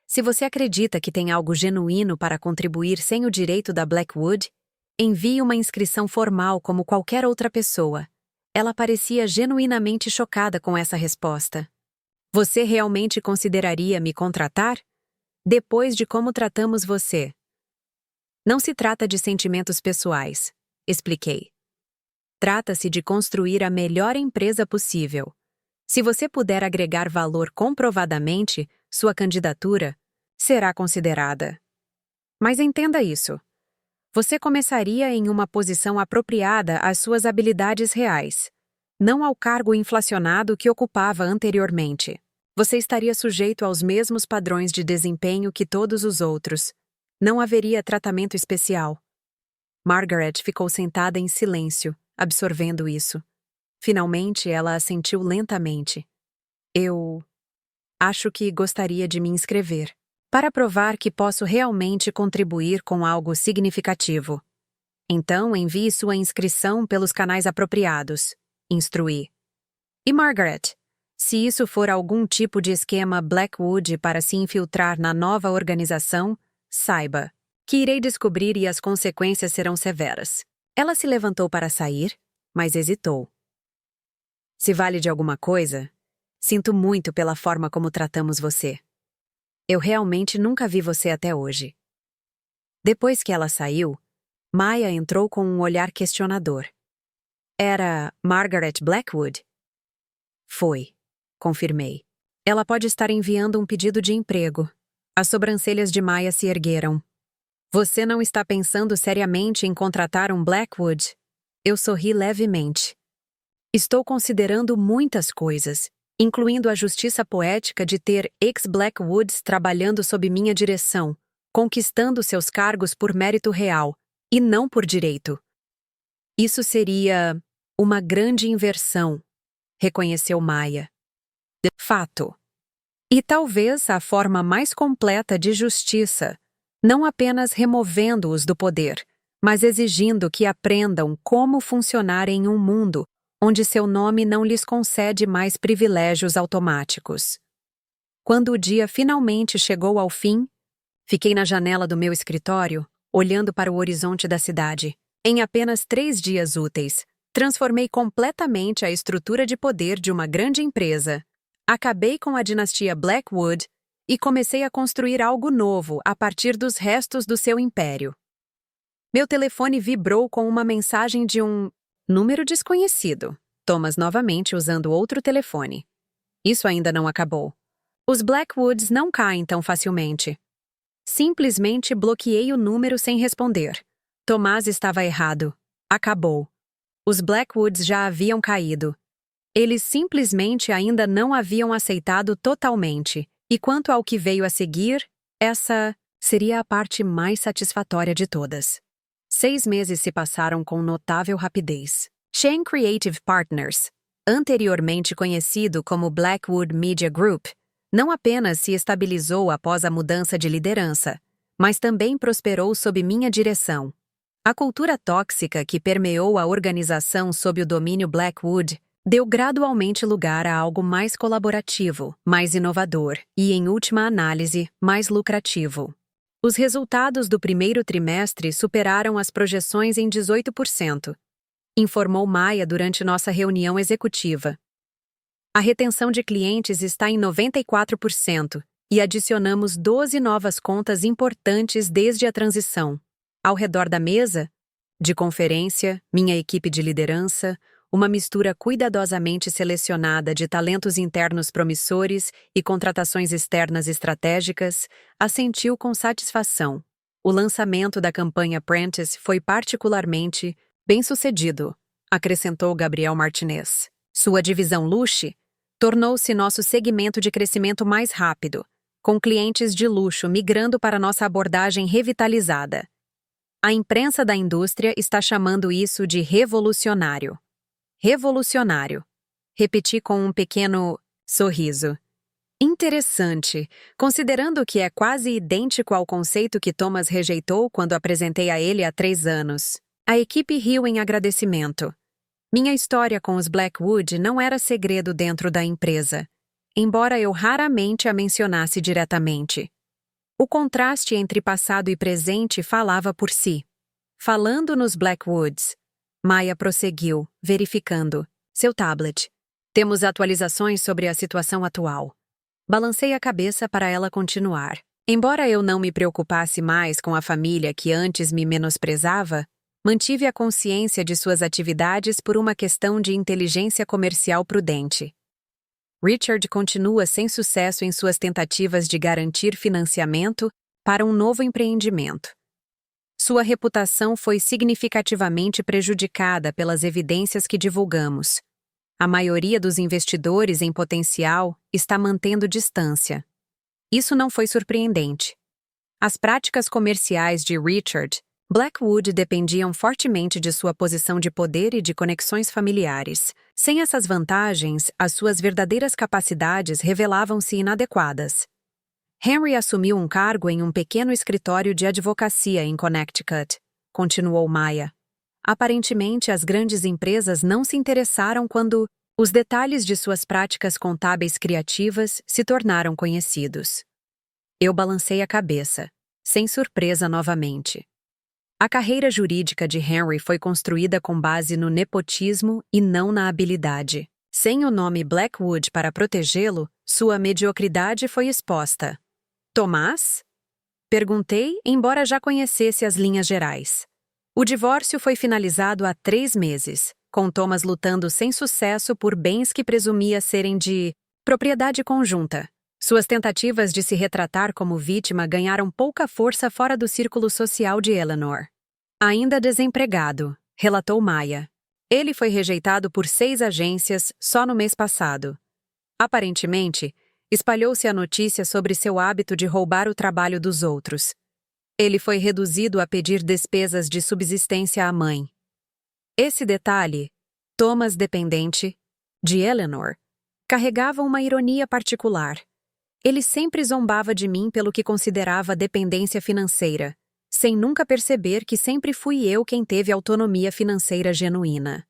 [SPEAKER 1] Se você acredita que tem algo genuíno para contribuir sem o direito da Blackwood, envie uma inscrição formal como qualquer outra pessoa. Ela parecia genuinamente chocada com essa resposta. Você realmente consideraria me contratar? Depois de como tratamos você. Não se trata de sentimentos pessoais, expliquei. Trata-se de construir a melhor empresa possível. Se você puder agregar valor comprovadamente, sua candidatura será considerada. Mas entenda isso. Você começaria em uma posição apropriada às suas habilidades reais, não ao cargo inflacionado que ocupava anteriormente. Você estaria sujeito aos mesmos padrões de desempenho que todos os outros. Não haveria tratamento especial. Margaret ficou sentada em silêncio, absorvendo isso. Finalmente, ela assentiu lentamente. Eu acho que gostaria de me inscrever, para provar que posso realmente contribuir com algo significativo. Então, envie sua inscrição pelos canais apropriados, instruí. E Margaret, se isso for algum tipo de esquema Blackwood para se infiltrar na nova organização, saiba que irei descobrir e as consequências serão severas. Ela se levantou para sair, mas hesitou. Se vale de alguma coisa, sinto muito pela forma como tratamos você. Eu realmente nunca vi você até hoje. Depois que ela saiu, Maya entrou com um olhar questionador. Era Margaret Blackwood? Foi, confirmei. Ela pode estar enviando um pedido de emprego. As sobrancelhas de Maya se ergueram. Você não está pensando seriamente em contratar um Blackwood? Eu sorri levemente. Estou considerando muitas coisas, incluindo a justiça poética de ter ex-Blackwoods trabalhando sob minha direção, conquistando seus cargos por mérito real, e não por direito. Isso seria uma grande inversão, reconheceu Maya. De fato. E talvez a forma mais completa de justiça, não apenas removendo-os do poder, mas exigindo que aprendam como funcionar em um mundo onde seu nome não lhes concede mais privilégios automáticos. Quando o dia finalmente chegou ao fim, fiquei na janela do meu escritório, olhando para o horizonte da cidade. Em apenas 3 dias úteis, transformei completamente a estrutura de poder de uma grande empresa, acabei com a dinastia Blackwood e comecei a construir algo novo a partir dos restos do seu império. Meu telefone vibrou com uma mensagem de um número desconhecido. Thomas novamente usando outro telefone. Isso ainda não acabou. Os Blackwoods não caem tão facilmente. Simplesmente bloqueei o número sem responder. Tomás estava errado. Acabou. Os Blackwoods já haviam caído. Eles simplesmente ainda não haviam aceitado totalmente. E quanto ao que veio a seguir, essa seria a parte mais satisfatória de todas. 6 meses se passaram com notável rapidez. Shen Creative Partners, anteriormente conhecido como Blackwood Media Group, não apenas se estabilizou após a mudança de liderança, mas também prosperou sob minha direção. A cultura tóxica que permeou a organização sob o domínio Blackwood deu gradualmente lugar a algo mais colaborativo, mais inovador e, em última análise, mais lucrativo. Os resultados do primeiro trimestre superaram as projeções em 18%, informou Maya durante nossa reunião executiva. A retenção de clientes está em 94% e adicionamos 12 novas contas importantes desde a transição. Ao redor da mesa, de conferência, minha equipe de liderança, uma mistura cuidadosamente selecionada de talentos internos promissores e contratações externas estratégicas, assentiu com satisfação. O lançamento da campanha Prentice foi particularmente bem-sucedido, acrescentou Gabriel Martinez. Sua divisão Luxe tornou-se nosso segmento de crescimento mais rápido, com clientes de luxo migrando para nossa abordagem revitalizada. A imprensa da indústria está chamando isso de revolucionário. Revolucionário. Repeti com um pequeno sorriso. Interessante, considerando que é quase idêntico ao conceito que Thomas rejeitou quando apresentei a ele há 3 anos. A equipe riu em agradecimento. Minha história com os Blackwood não era segredo dentro da empresa, embora eu raramente a mencionasse diretamente. O contraste entre passado e presente falava por si. Falando nos Blackwoods, Maya prosseguiu, verificando seu tablet. Temos atualizações sobre a situação atual. Balancei a cabeça para ela continuar. Embora eu não me preocupasse mais com a família que antes me menosprezava, mantive a consciência de suas atividades por uma questão de inteligência comercial prudente. Richard continua sem sucesso em suas tentativas de garantir financiamento para um novo empreendimento. Sua reputação foi significativamente prejudicada pelas evidências que divulgamos. A maioria dos investidores em potencial está mantendo distância. Isso não foi surpreendente. As práticas comerciais de Richard Blackwood dependiam fortemente de sua posição de poder e de conexões familiares. Sem essas vantagens, as suas verdadeiras capacidades revelavam-se inadequadas. Henry assumiu um cargo em um pequeno escritório de advocacia em Connecticut, continuou Maya. Aparentemente, as grandes empresas não se interessaram quando os detalhes de suas práticas contábeis criativas se tornaram conhecidos. Eu balancei a cabeça, sem surpresa novamente. A carreira jurídica de Henry foi construída com base no nepotismo e não na habilidade. Sem o nome Blackwood para protegê-lo, sua mediocridade foi exposta. Tomás? Perguntei, embora já conhecesse as linhas gerais. O divórcio foi finalizado há 3 meses, com Thomas lutando sem sucesso por bens que presumia serem de propriedade conjunta. Suas tentativas de se retratar como vítima ganharam pouca força fora do círculo social de Eleanor. Ainda desempregado, relatou Maya. Ele foi rejeitado por 6 agências só no mês passado. Aparentemente, espalhou-se a notícia sobre seu hábito de roubar o trabalho dos outros. Ele foi reduzido a pedir despesas de subsistência à mãe. Esse detalhe, Thomas dependente, de Eleanor, carregava uma ironia particular. Ele sempre zombava de mim pelo que considerava dependência financeira, sem nunca perceber que sempre fui eu quem teve autonomia financeira genuína.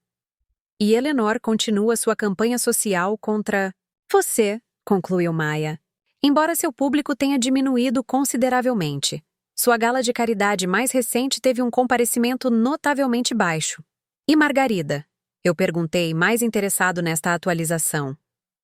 [SPEAKER 1] E Eleanor continua sua campanha social contra você, concluiu Maya. Embora seu público tenha diminuído consideravelmente, sua gala de caridade mais recente teve um comparecimento notavelmente baixo. E Margarida? Eu perguntei, mais interessado nesta atualização.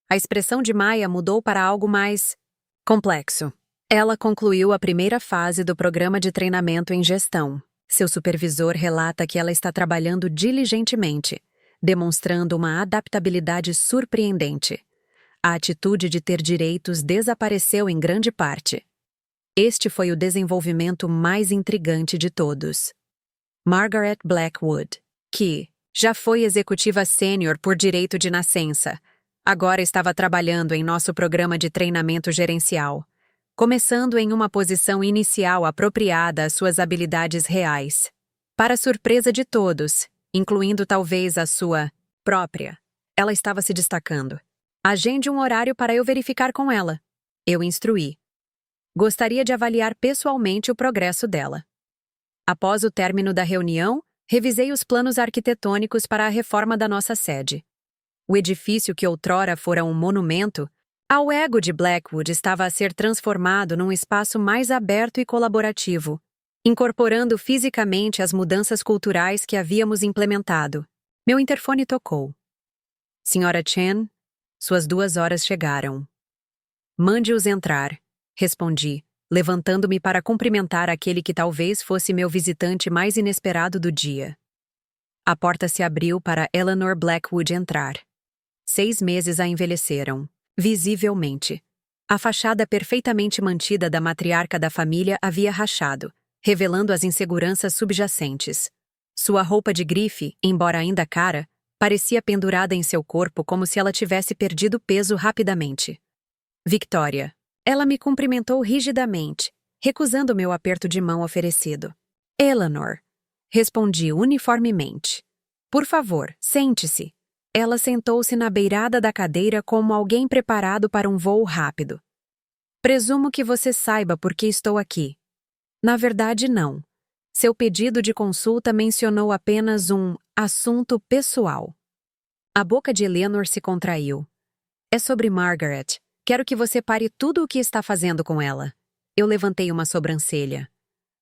[SPEAKER 1] A expressão de Maya mudou para algo mais complexo. Ela concluiu a primeira fase do programa de treinamento em gestão. Seu supervisor relata que ela está trabalhando diligentemente, demonstrando uma adaptabilidade surpreendente. A atitude de ter direitos desapareceu em grande parte. Este foi o desenvolvimento mais intrigante de todos. Margaret Blackwood, que já foi executiva sênior por direito de nascença, agora estava trabalhando em nosso programa de treinamento gerencial, começando em uma posição inicial apropriada às suas habilidades reais. Para surpresa de todos, incluindo talvez a sua própria, ela estava se destacando. Agende um horário para eu verificar com ela. Eu instruí. Gostaria de avaliar pessoalmente o progresso dela. Após o término da reunião, revisei os planos arquitetônicos para a reforma da nossa sede. O edifício que outrora fora um monumento ao ego de Blackwood estava a ser transformado num espaço mais aberto e colaborativo, incorporando fisicamente as mudanças culturais que havíamos implementado. Meu interfone tocou. Senhora Chen, suas 2 horas chegaram. Mande-os entrar, respondi, levantando-me para cumprimentar aquele que talvez fosse meu visitante mais inesperado do dia. A porta se abriu para Eleanor Blackwood entrar. 6 meses a envelheceram, visivelmente. A fachada perfeitamente mantida da matriarca da família havia rachado, revelando as inseguranças subjacentes. Sua roupa de grife, embora ainda cara, parecia pendurada em seu corpo como se ela tivesse perdido peso rapidamente. Victoria. Ela me cumprimentou rigidamente, recusando meu aperto de mão oferecido. Eleanor. Respondi uniformemente. Por favor, sente-se. Ela sentou-se na beirada da cadeira como alguém preparado para um voo rápido. Presumo que você saiba por que estou aqui. Na verdade, não. Seu pedido de consulta mencionou apenas um assunto pessoal. A boca de Eleanor se contraiu. É sobre Margaret. Quero que você pare tudo o que está fazendo com ela. Eu levantei uma sobrancelha.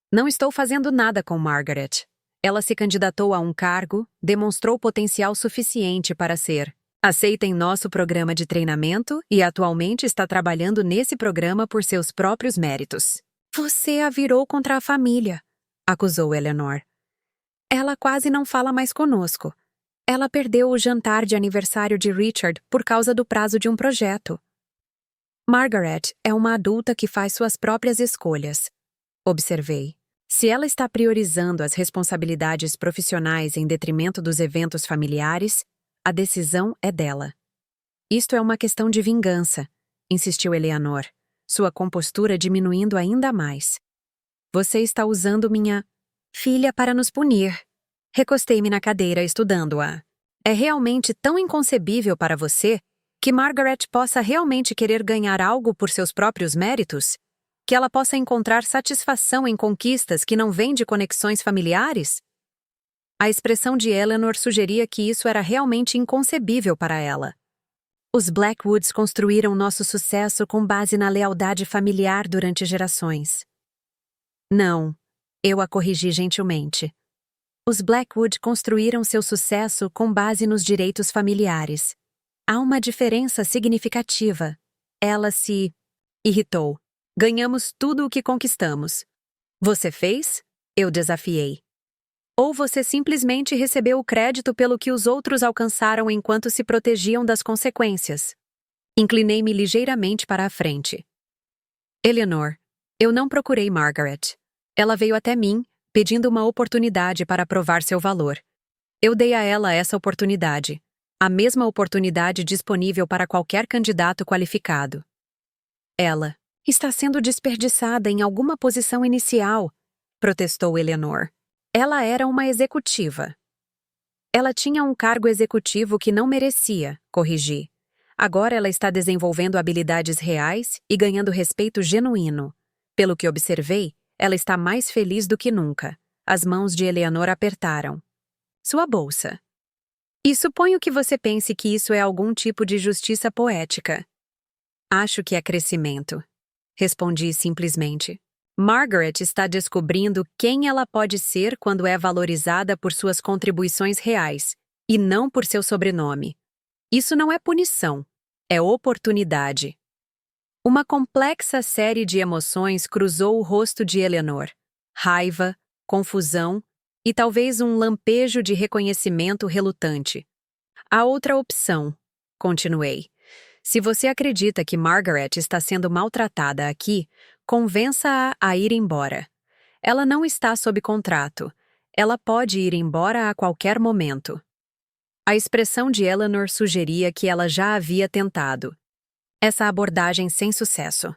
[SPEAKER 1] Não estou fazendo nada com Margaret. Ela se candidatou a um cargo, demonstrou potencial suficiente para ser Aceita em nosso programa de treinamento e atualmente está trabalhando nesse programa por seus próprios méritos. Você a virou contra a família, acusou Eleanor. Ela quase não fala mais conosco. Ela perdeu o jantar de aniversário de Richard por causa do prazo de um projeto. Margaret é uma adulta que faz suas próprias escolhas. Observei. Se ela está priorizando as responsabilidades profissionais em detrimento dos eventos familiares, a decisão é dela. Isto é uma questão de vingança, insistiu Eleanor, sua compostura diminuindo ainda mais. Você está usando minha filha para nos punir. Recostei-me na cadeira estudando-a. É realmente tão inconcebível para você que Margaret possa realmente querer ganhar algo por seus próprios méritos? Que ela possa encontrar satisfação em conquistas que não vêm de conexões familiares? A expressão de Eleanor sugeria que isso era realmente inconcebível para ela. Os Blackwoods construíram nosso sucesso com base na lealdade familiar durante gerações. Não, eu a corrigi gentilmente. Os Blackwood construíram seu sucesso com base nos direitos familiares. Há uma diferença significativa. Ela se irritou. Ganhamos tudo o que conquistamos. Você fez? Eu desafiei. Ou você simplesmente recebeu o crédito pelo que os outros alcançaram enquanto se protegiam das consequências? Inclinei-me ligeiramente para a frente. Eleanor, eu não procurei Margaret. Ela veio até mim, pedindo uma oportunidade para provar seu valor. Eu dei a ela essa oportunidade. A mesma oportunidade disponível para qualquer candidato qualificado. Ela está sendo desperdiçada em alguma posição inicial, protestou Eleanor. Ela era uma executiva. Ela tinha um cargo executivo que não merecia, corrigi. Agora ela está desenvolvendo habilidades reais e ganhando respeito genuíno. Pelo que observei, ela está mais feliz do que nunca. As mãos de Eleanor apertaram. Sua bolsa. E suponho que você pense que isso é algum tipo de justiça poética. Acho que é crescimento. Respondi simplesmente. Margaret está descobrindo quem ela pode ser quando é valorizada por suas contribuições reais, e não por seu sobrenome. Isso não é punição, é oportunidade. Uma complexa série de emoções cruzou o rosto de Eleanor. Raiva, confusão e talvez um lampejo de reconhecimento relutante. Há outra opção, continuei. Se você acredita que Margaret está sendo maltratada aqui, convença-a a ir embora. Ela não está sob contrato. Ela pode ir embora a qualquer momento. A expressão de Eleanor sugeria que ela já havia tentado. Essa abordagem sem sucesso.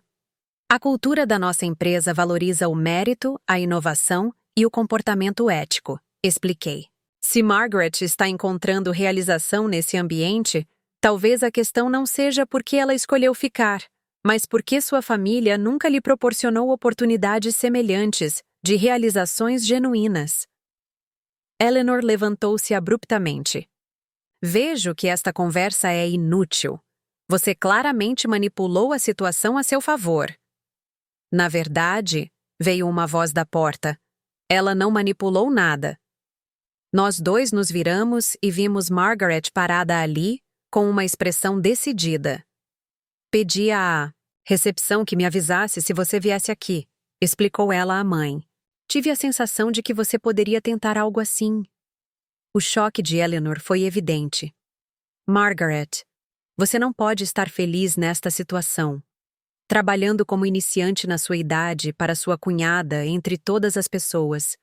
[SPEAKER 1] A cultura da nossa empresa valoriza o mérito, a inovação e o comportamento ético, expliquei. Se Margaret está encontrando realização nesse ambiente, talvez a questão não seja porque ela escolheu ficar, mas porque sua família nunca lhe proporcionou oportunidades semelhantes de realizações genuínas. Eleanor levantou-se abruptamente. Vejo que esta conversa é inútil. Você claramente manipulou a situação a seu favor. Na verdade, veio uma voz da porta. Ela não manipulou nada. Nós dois nos viramos e vimos Margaret parada ali, com uma expressão decidida. Pedi à recepção que me avisasse se você viesse aqui, explicou ela à mãe. Tive a sensação de que você poderia tentar algo assim. O choque de Eleanor foi evidente. Margaret, você não pode estar feliz nesta situação. Trabalhando como iniciante na sua idade para sua cunhada entre todas as pessoas.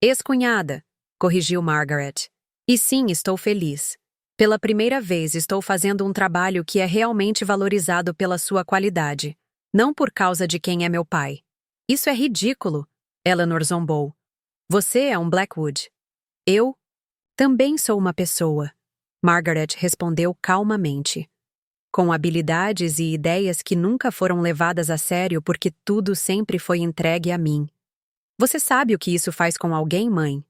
[SPEAKER 1] Ex-cunhada, corrigiu Margaret. E sim, estou feliz. Pela primeira vez estou fazendo um trabalho que é realmente valorizado pela sua qualidade. Não por causa de quem é meu pai. Isso é ridículo, Eleanor zombou. Você é um Blackwood. Eu também sou uma pessoa, Margaret respondeu calmamente. Com habilidades e ideias que nunca foram levadas a sério porque tudo sempre foi entregue a mim. Você sabe o que isso faz com alguém, mãe?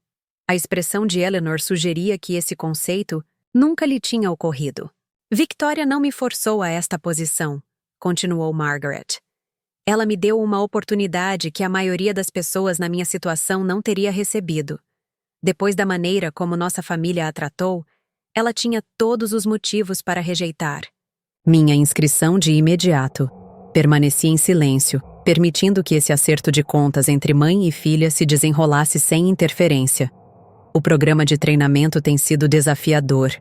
[SPEAKER 1] A expressão de Eleanor sugeria que esse conceito nunca lhe tinha ocorrido. Victoria não me forçou a esta posição, continuou Margaret. Ela me deu uma oportunidade que a maioria das pessoas na minha situação não teria recebido. Depois da maneira como nossa família a tratou, ela tinha todos os motivos para rejeitar. Minha inscrição de imediato. Permaneci em silêncio, permitindo que esse acerto de contas entre mãe e filha se desenrolasse sem interferência. O programa de treinamento tem sido desafiador,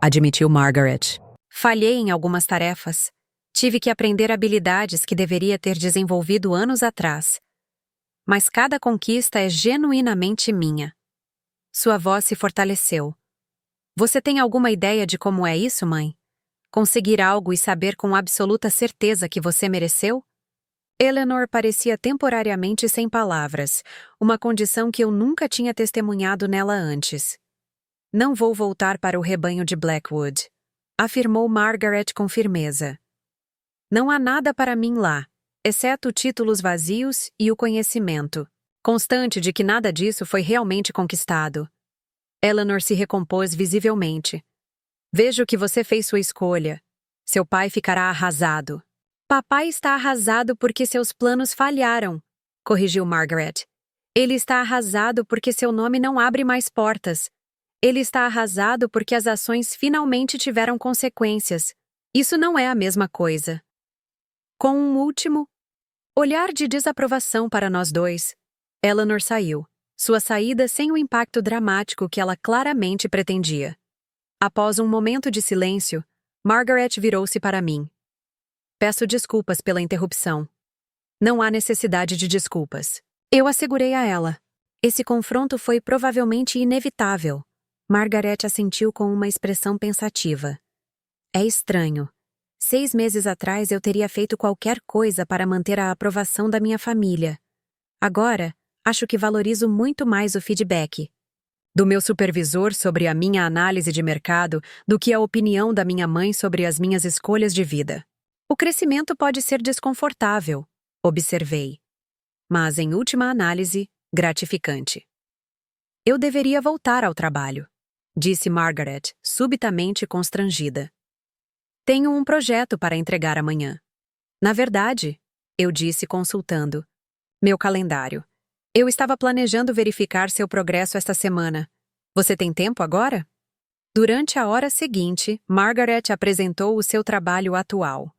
[SPEAKER 1] admitiu Margaret. Falhei em algumas tarefas. Tive que aprender habilidades que deveria ter desenvolvido anos atrás. Mas cada conquista é genuinamente minha. Sua voz se fortaleceu. Você tem alguma ideia de como é isso, mãe? Conseguir algo e saber com absoluta certeza que você mereceu? Eleanor parecia temporariamente sem palavras, uma condição que eu nunca tinha testemunhado nela antes. Não vou voltar para o rebanho de Blackwood, afirmou Margaret com firmeza. Não há nada para mim lá, exceto títulos vazios e o conhecimento, constante de que nada disso foi realmente conquistado. Eleanor se recompôs visivelmente. Vejo que você fez sua escolha. Seu pai ficará arrasado. Papai está arrasado porque seus planos falharam, corrigiu Margaret. Ele está arrasado porque seu nome não abre mais portas. Ele está arrasado porque as ações finalmente tiveram consequências. Isso não é a mesma coisa. Com um último olhar de desaprovação para nós dois, Eleanor saiu, sua saída sem o impacto dramático que ela claramente pretendia. Após um momento de silêncio, Margaret virou-se para mim. Peço desculpas pela interrupção. Não há necessidade de desculpas. Eu assegurei a ela. Esse confronto foi provavelmente inevitável. Margaret assentiu com uma expressão pensativa. É estranho. 6 meses atrás eu teria feito qualquer coisa para manter a aprovação da minha família. Agora, acho que valorizo muito mais o feedback do meu supervisor sobre a minha análise de mercado do que a opinião da minha mãe sobre as minhas escolhas de vida. O crescimento pode ser desconfortável, observei. Mas, em última análise, gratificante. Eu deveria voltar ao trabalho, disse Margaret, subitamente constrangida. Tenho um projeto para entregar amanhã. Na verdade, eu disse consultando meu calendário. Eu estava planejando verificar seu progresso esta semana. Você tem tempo agora? Durante a hora seguinte, Margaret apresentou o seu trabalho atual.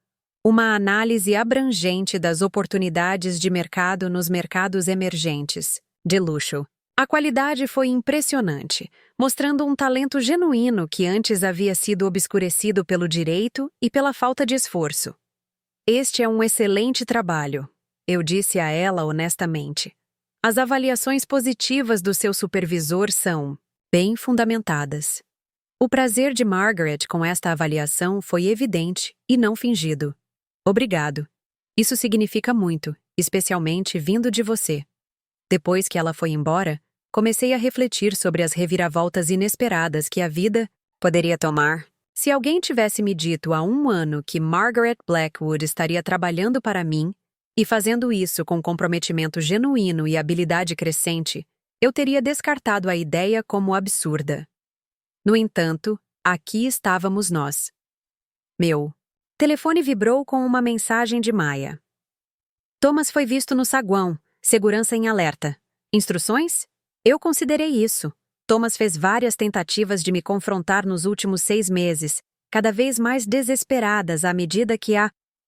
[SPEAKER 1] Uma análise abrangente das oportunidades de mercado nos mercados emergentes, de luxo. A qualidade foi impressionante, mostrando um talento genuíno que antes havia sido obscurecido pelo direito e pela falta de esforço. Este é um excelente trabalho, eu disse a ela honestamente. As avaliações positivas do seu supervisor são bem fundamentadas. O prazer de Margaret com esta avaliação foi evidente e não fingido. Obrigado. Isso significa muito, especialmente vindo de você. Depois que ela foi embora, comecei a refletir sobre as reviravoltas inesperadas que a vida poderia tomar. Se alguém tivesse me dito há 1 ano que Margaret Blackwood estaria trabalhando para mim e fazendo isso com comprometimento genuíno e habilidade crescente, eu teria descartado a ideia como absurda. No entanto, aqui estávamos nós. Meu telefone vibrou com uma mensagem de Maya. Thomas foi visto no saguão, segurança em alerta. Instruções? Eu considerei isso. Thomas fez várias tentativas de me confrontar nos últimos 6 meses, cada vez mais desesperadas à medida que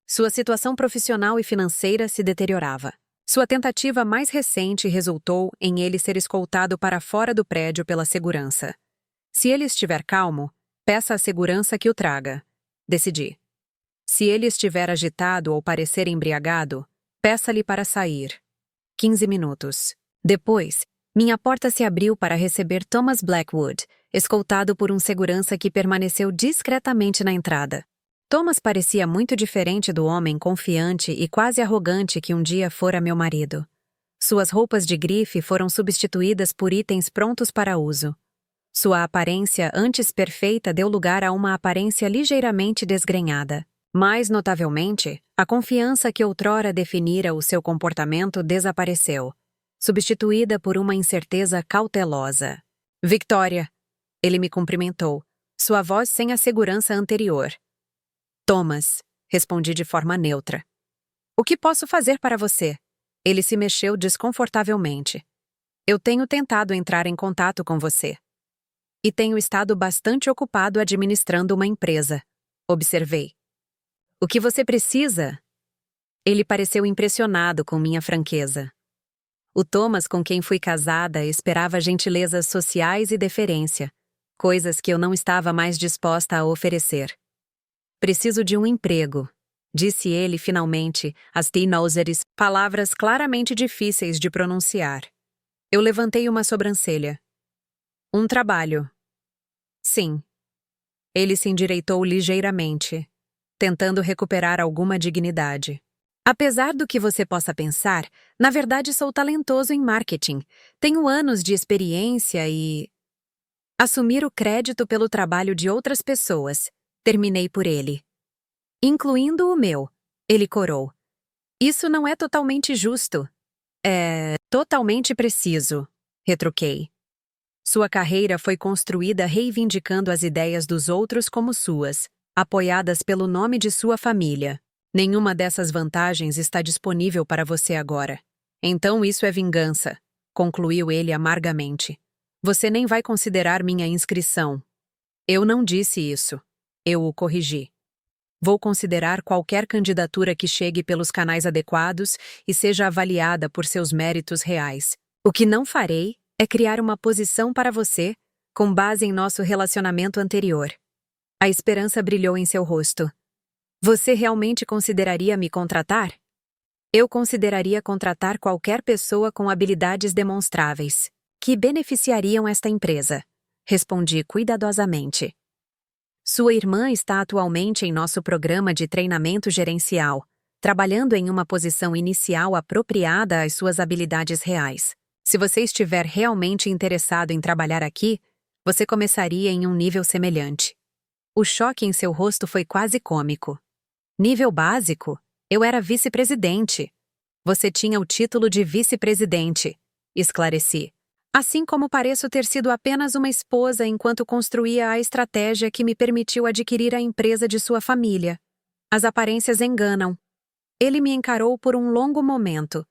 [SPEAKER 1] sua situação profissional e financeira se deteriorava. Sua tentativa mais recente resultou em ele ser escoltado para fora do prédio pela segurança. Se ele estiver calmo, peça à segurança que o traga. Decidi. Se ele estiver agitado ou parecer embriagado, peça-lhe para sair. 15 minutos. Depois, minha porta se abriu para receber Thomas Blackwood, escoltado por um segurança que permaneceu discretamente na entrada. Thomas parecia muito diferente do homem confiante e quase arrogante que um dia fora meu marido. Suas roupas de grife foram substituídas por itens prontos para uso. Sua aparência antes perfeita deu lugar a uma aparência ligeiramente desgrenhada. Mais notavelmente, a confiança que outrora definira o seu comportamento desapareceu, substituída por uma incerteza cautelosa. Victoria! Ele me cumprimentou, sua voz sem a segurança anterior. Thomas, respondi de forma neutra. O que posso fazer para você? Ele se mexeu desconfortavelmente. Eu tenho tentado entrar em contato com você. E tenho estado bastante ocupado administrando uma empresa. Observei. O que você precisa? Ele pareceu impressionado com minha franqueza. O Thomas com quem fui casada esperava gentilezas sociais e deferência, coisas que eu não estava mais disposta a oferecer. Preciso de um emprego, disse ele finalmente, as T-Noseres, palavras claramente difíceis de pronunciar. Eu levantei uma sobrancelha. Um trabalho. Sim. Ele se endireitou ligeiramente, tentando recuperar alguma dignidade. Apesar do que você possa pensar, na verdade sou talentoso em marketing. Tenho anos de experiência e... assumir o crédito pelo trabalho de outras pessoas. Terminei por ele. Incluindo o meu. Ele corou. Isso não é totalmente justo. É totalmente preciso. Retruquei. Sua carreira foi construída reivindicando as ideias dos outros como suas, apoiadas pelo nome de sua família. Nenhuma dessas vantagens está disponível para você agora. Então isso é vingança, concluiu ele amargamente. Você nem vai considerar minha inscrição. Eu não disse isso. Eu o corrigi. Vou considerar qualquer candidatura que chegue pelos canais adequados e seja avaliada por seus méritos reais. O que não farei é criar uma posição para você com base em nosso relacionamento anterior. A esperança brilhou em seu rosto. Você realmente consideraria me contratar? Eu consideraria contratar qualquer pessoa com habilidades demonstráveis, que beneficiariam esta empresa. Respondi cuidadosamente. Sua irmã está atualmente em nosso programa de treinamento gerencial, trabalhando em uma posição inicial apropriada às suas habilidades reais. Se você estiver realmente interessado em trabalhar aqui, você começaria em um nível semelhante. O choque em seu rosto foi quase cômico. Nível básico? Eu era vice-presidente. Você tinha o título de vice-presidente, esclareci. Assim como pareço ter sido apenas uma esposa enquanto construía a estratégia que me permitiu adquirir a empresa de sua família. As aparências enganam. Ele me encarou por um longo momento.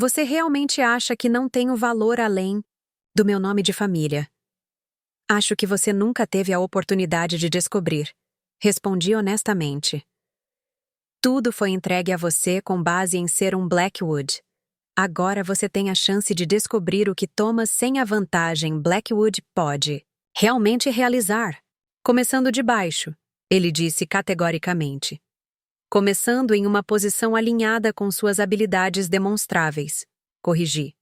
[SPEAKER 1] Você realmente acha que não tenho valor além do meu nome de família? Acho que você nunca teve a oportunidade de descobrir. Respondi honestamente. Tudo foi entregue a você com base em ser um Blackwood. Agora você tem a chance de descobrir o que Thomas sem a vantagem Blackwood pode realmente realizar. Começando de baixo, ele disse categoricamente. Começando em uma posição alinhada com suas habilidades demonstráveis. Corrigi.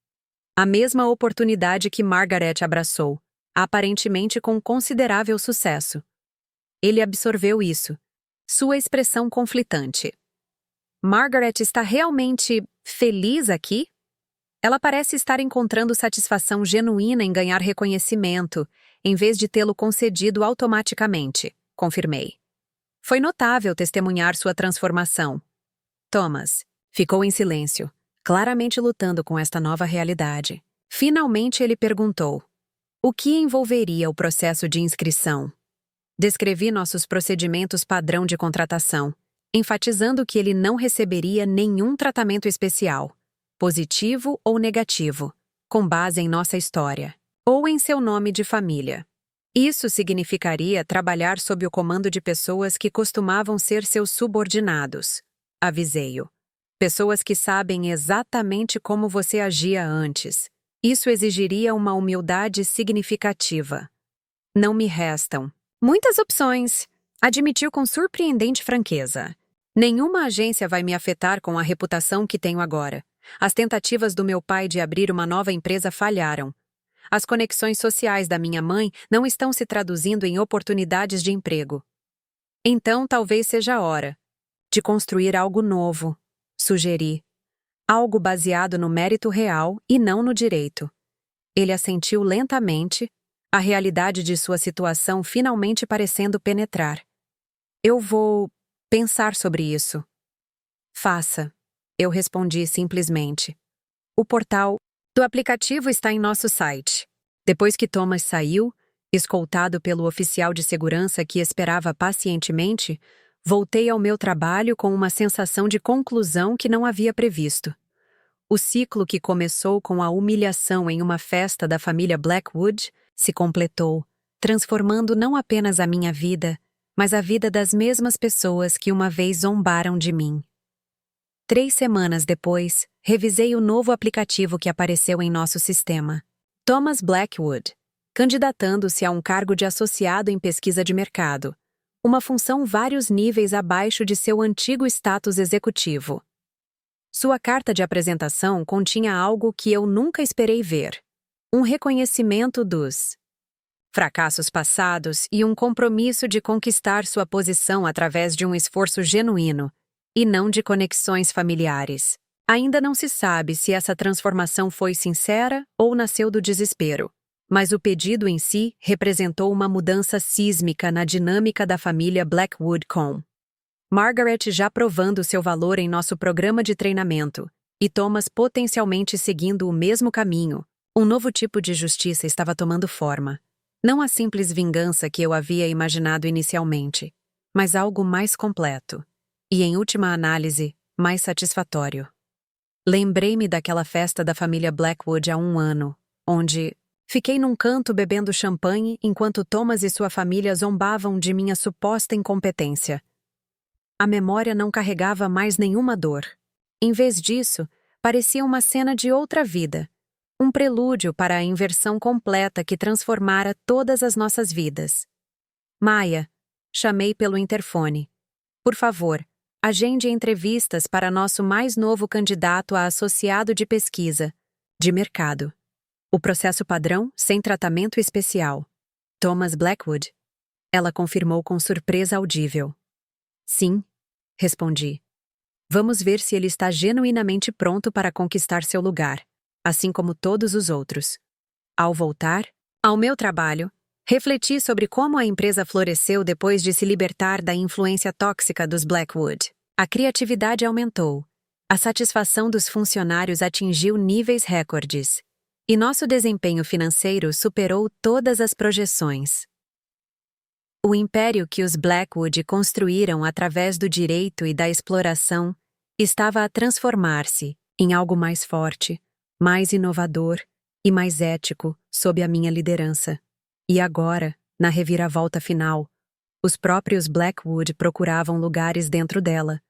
[SPEAKER 1] A mesma oportunidade que Margaret abraçou, aparentemente com considerável sucesso. Ele absorveu isso. Sua expressão conflitante. Margaret está realmente feliz aqui? Ela parece estar encontrando satisfação genuína em ganhar reconhecimento, em vez de tê-lo concedido automaticamente, confirmei. Foi notável testemunhar sua transformação. Thomas ficou em silêncio, claramente lutando com esta nova realidade. Finalmente ele perguntou: o que envolveria o processo de inscrição? Descrevi nossos procedimentos padrão de contratação, enfatizando que ele não receberia nenhum tratamento especial, positivo ou negativo, com base em nossa história, ou em seu nome de família. Isso significaria trabalhar sob o comando de pessoas que costumavam ser seus subordinados. Avisei-o. Pessoas que sabem exatamente como você agia antes. Isso exigiria uma humildade significativa. Não me restam muitas opções, admitiu com surpreendente franqueza. Nenhuma agência vai me afetar com a reputação que tenho agora. As tentativas do meu pai de abrir uma nova empresa falharam. As conexões sociais da minha mãe não estão se traduzindo em oportunidades de emprego. Então talvez seja a hora de construir algo novo, sugeri. Algo baseado no mérito real e não no direito. Ele assentiu lentamente, a realidade de sua situação finalmente parecendo penetrar. Eu vou pensar sobre isso. Faça, eu respondi simplesmente. O portal do aplicativo está em nosso site. Depois que Thomas saiu, escoltado pelo oficial de segurança que esperava pacientemente, voltei ao meu trabalho com uma sensação de conclusão que não havia previsto. O ciclo que começou com a humilhação em uma festa da família Blackwood se completou, transformando não apenas a minha vida, mas a vida das mesmas pessoas que uma vez zombaram de mim. 3 semanas depois, revisei o novo aplicativo que apareceu em nosso sistema. Thomas Blackwood, candidatando-se a um cargo de associado em pesquisa de mercado, uma função vários níveis abaixo de seu antigo status executivo. Sua carta de apresentação continha algo que eu nunca esperei ver: um reconhecimento dos fracassos passados e um compromisso de conquistar sua posição através de um esforço genuíno, e não de conexões familiares. Ainda não se sabe se essa transformação foi sincera ou nasceu do desespero, mas o pedido em si representou uma mudança sísmica na dinâmica da família Blackwood com Margaret já provando seu valor em nosso programa de treinamento, e Thomas potencialmente seguindo o mesmo caminho. Um novo tipo de justiça estava tomando forma. Não a simples vingança que eu havia imaginado inicialmente, mas algo mais completo. E, em última análise, mais satisfatório. Lembrei-me daquela festa da família Blackwood há 1 ano, onde fiquei num canto bebendo champanhe enquanto Thomas e sua família zombavam de minha suposta incompetência. A memória não carregava mais nenhuma dor. Em vez disso, parecia uma cena de outra vida, um prelúdio para a inversão completa que transformara todas as nossas vidas. Maia, chamei pelo interfone. Por favor, agende entrevistas para nosso mais novo candidato a associado de pesquisa, de mercado. O processo padrão, sem tratamento especial. Thomas Blackwood. Ela confirmou com surpresa audível. Sim, respondi. Vamos ver se ele está genuinamente pronto para conquistar seu lugar, assim como todos os outros. Ao voltar ao meu trabalho, refleti sobre como a empresa floresceu depois de se libertar da influência tóxica dos Blackwood. A criatividade aumentou, a satisfação dos funcionários atingiu níveis recordes, e nosso desempenho financeiro superou todas as projeções. O império que os Blackwood construíram através do direito e da exploração estava a transformar-se em algo mais forte, mais inovador e mais ético sob a minha liderança. E agora, na reviravolta final, os próprios Blackwood procuravam lugares dentro dela,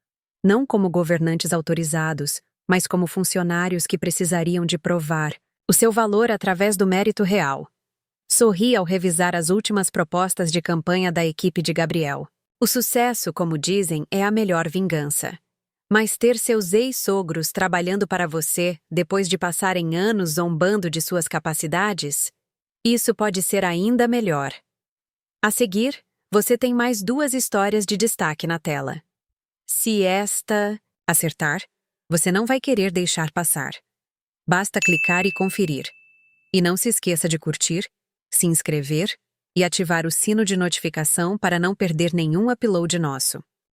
[SPEAKER 1] não como governantes autorizados, mas como funcionários que precisariam de provar o seu valor através do mérito real. Sorri ao revisar as últimas propostas de campanha da equipe de Gabriel. O sucesso, como dizem, é a melhor vingança. Mas ter seus ex-sogros trabalhando para você depois de passarem anos zombando de suas capacidades? Isso pode ser ainda melhor. A seguir, você tem mais 2 histórias de destaque na tela. Se esta acertar, você não vai querer deixar passar. Basta clicar e conferir. E não se esqueça de curtir, se inscrever e ativar o sino de notificação para não perder nenhum upload nosso.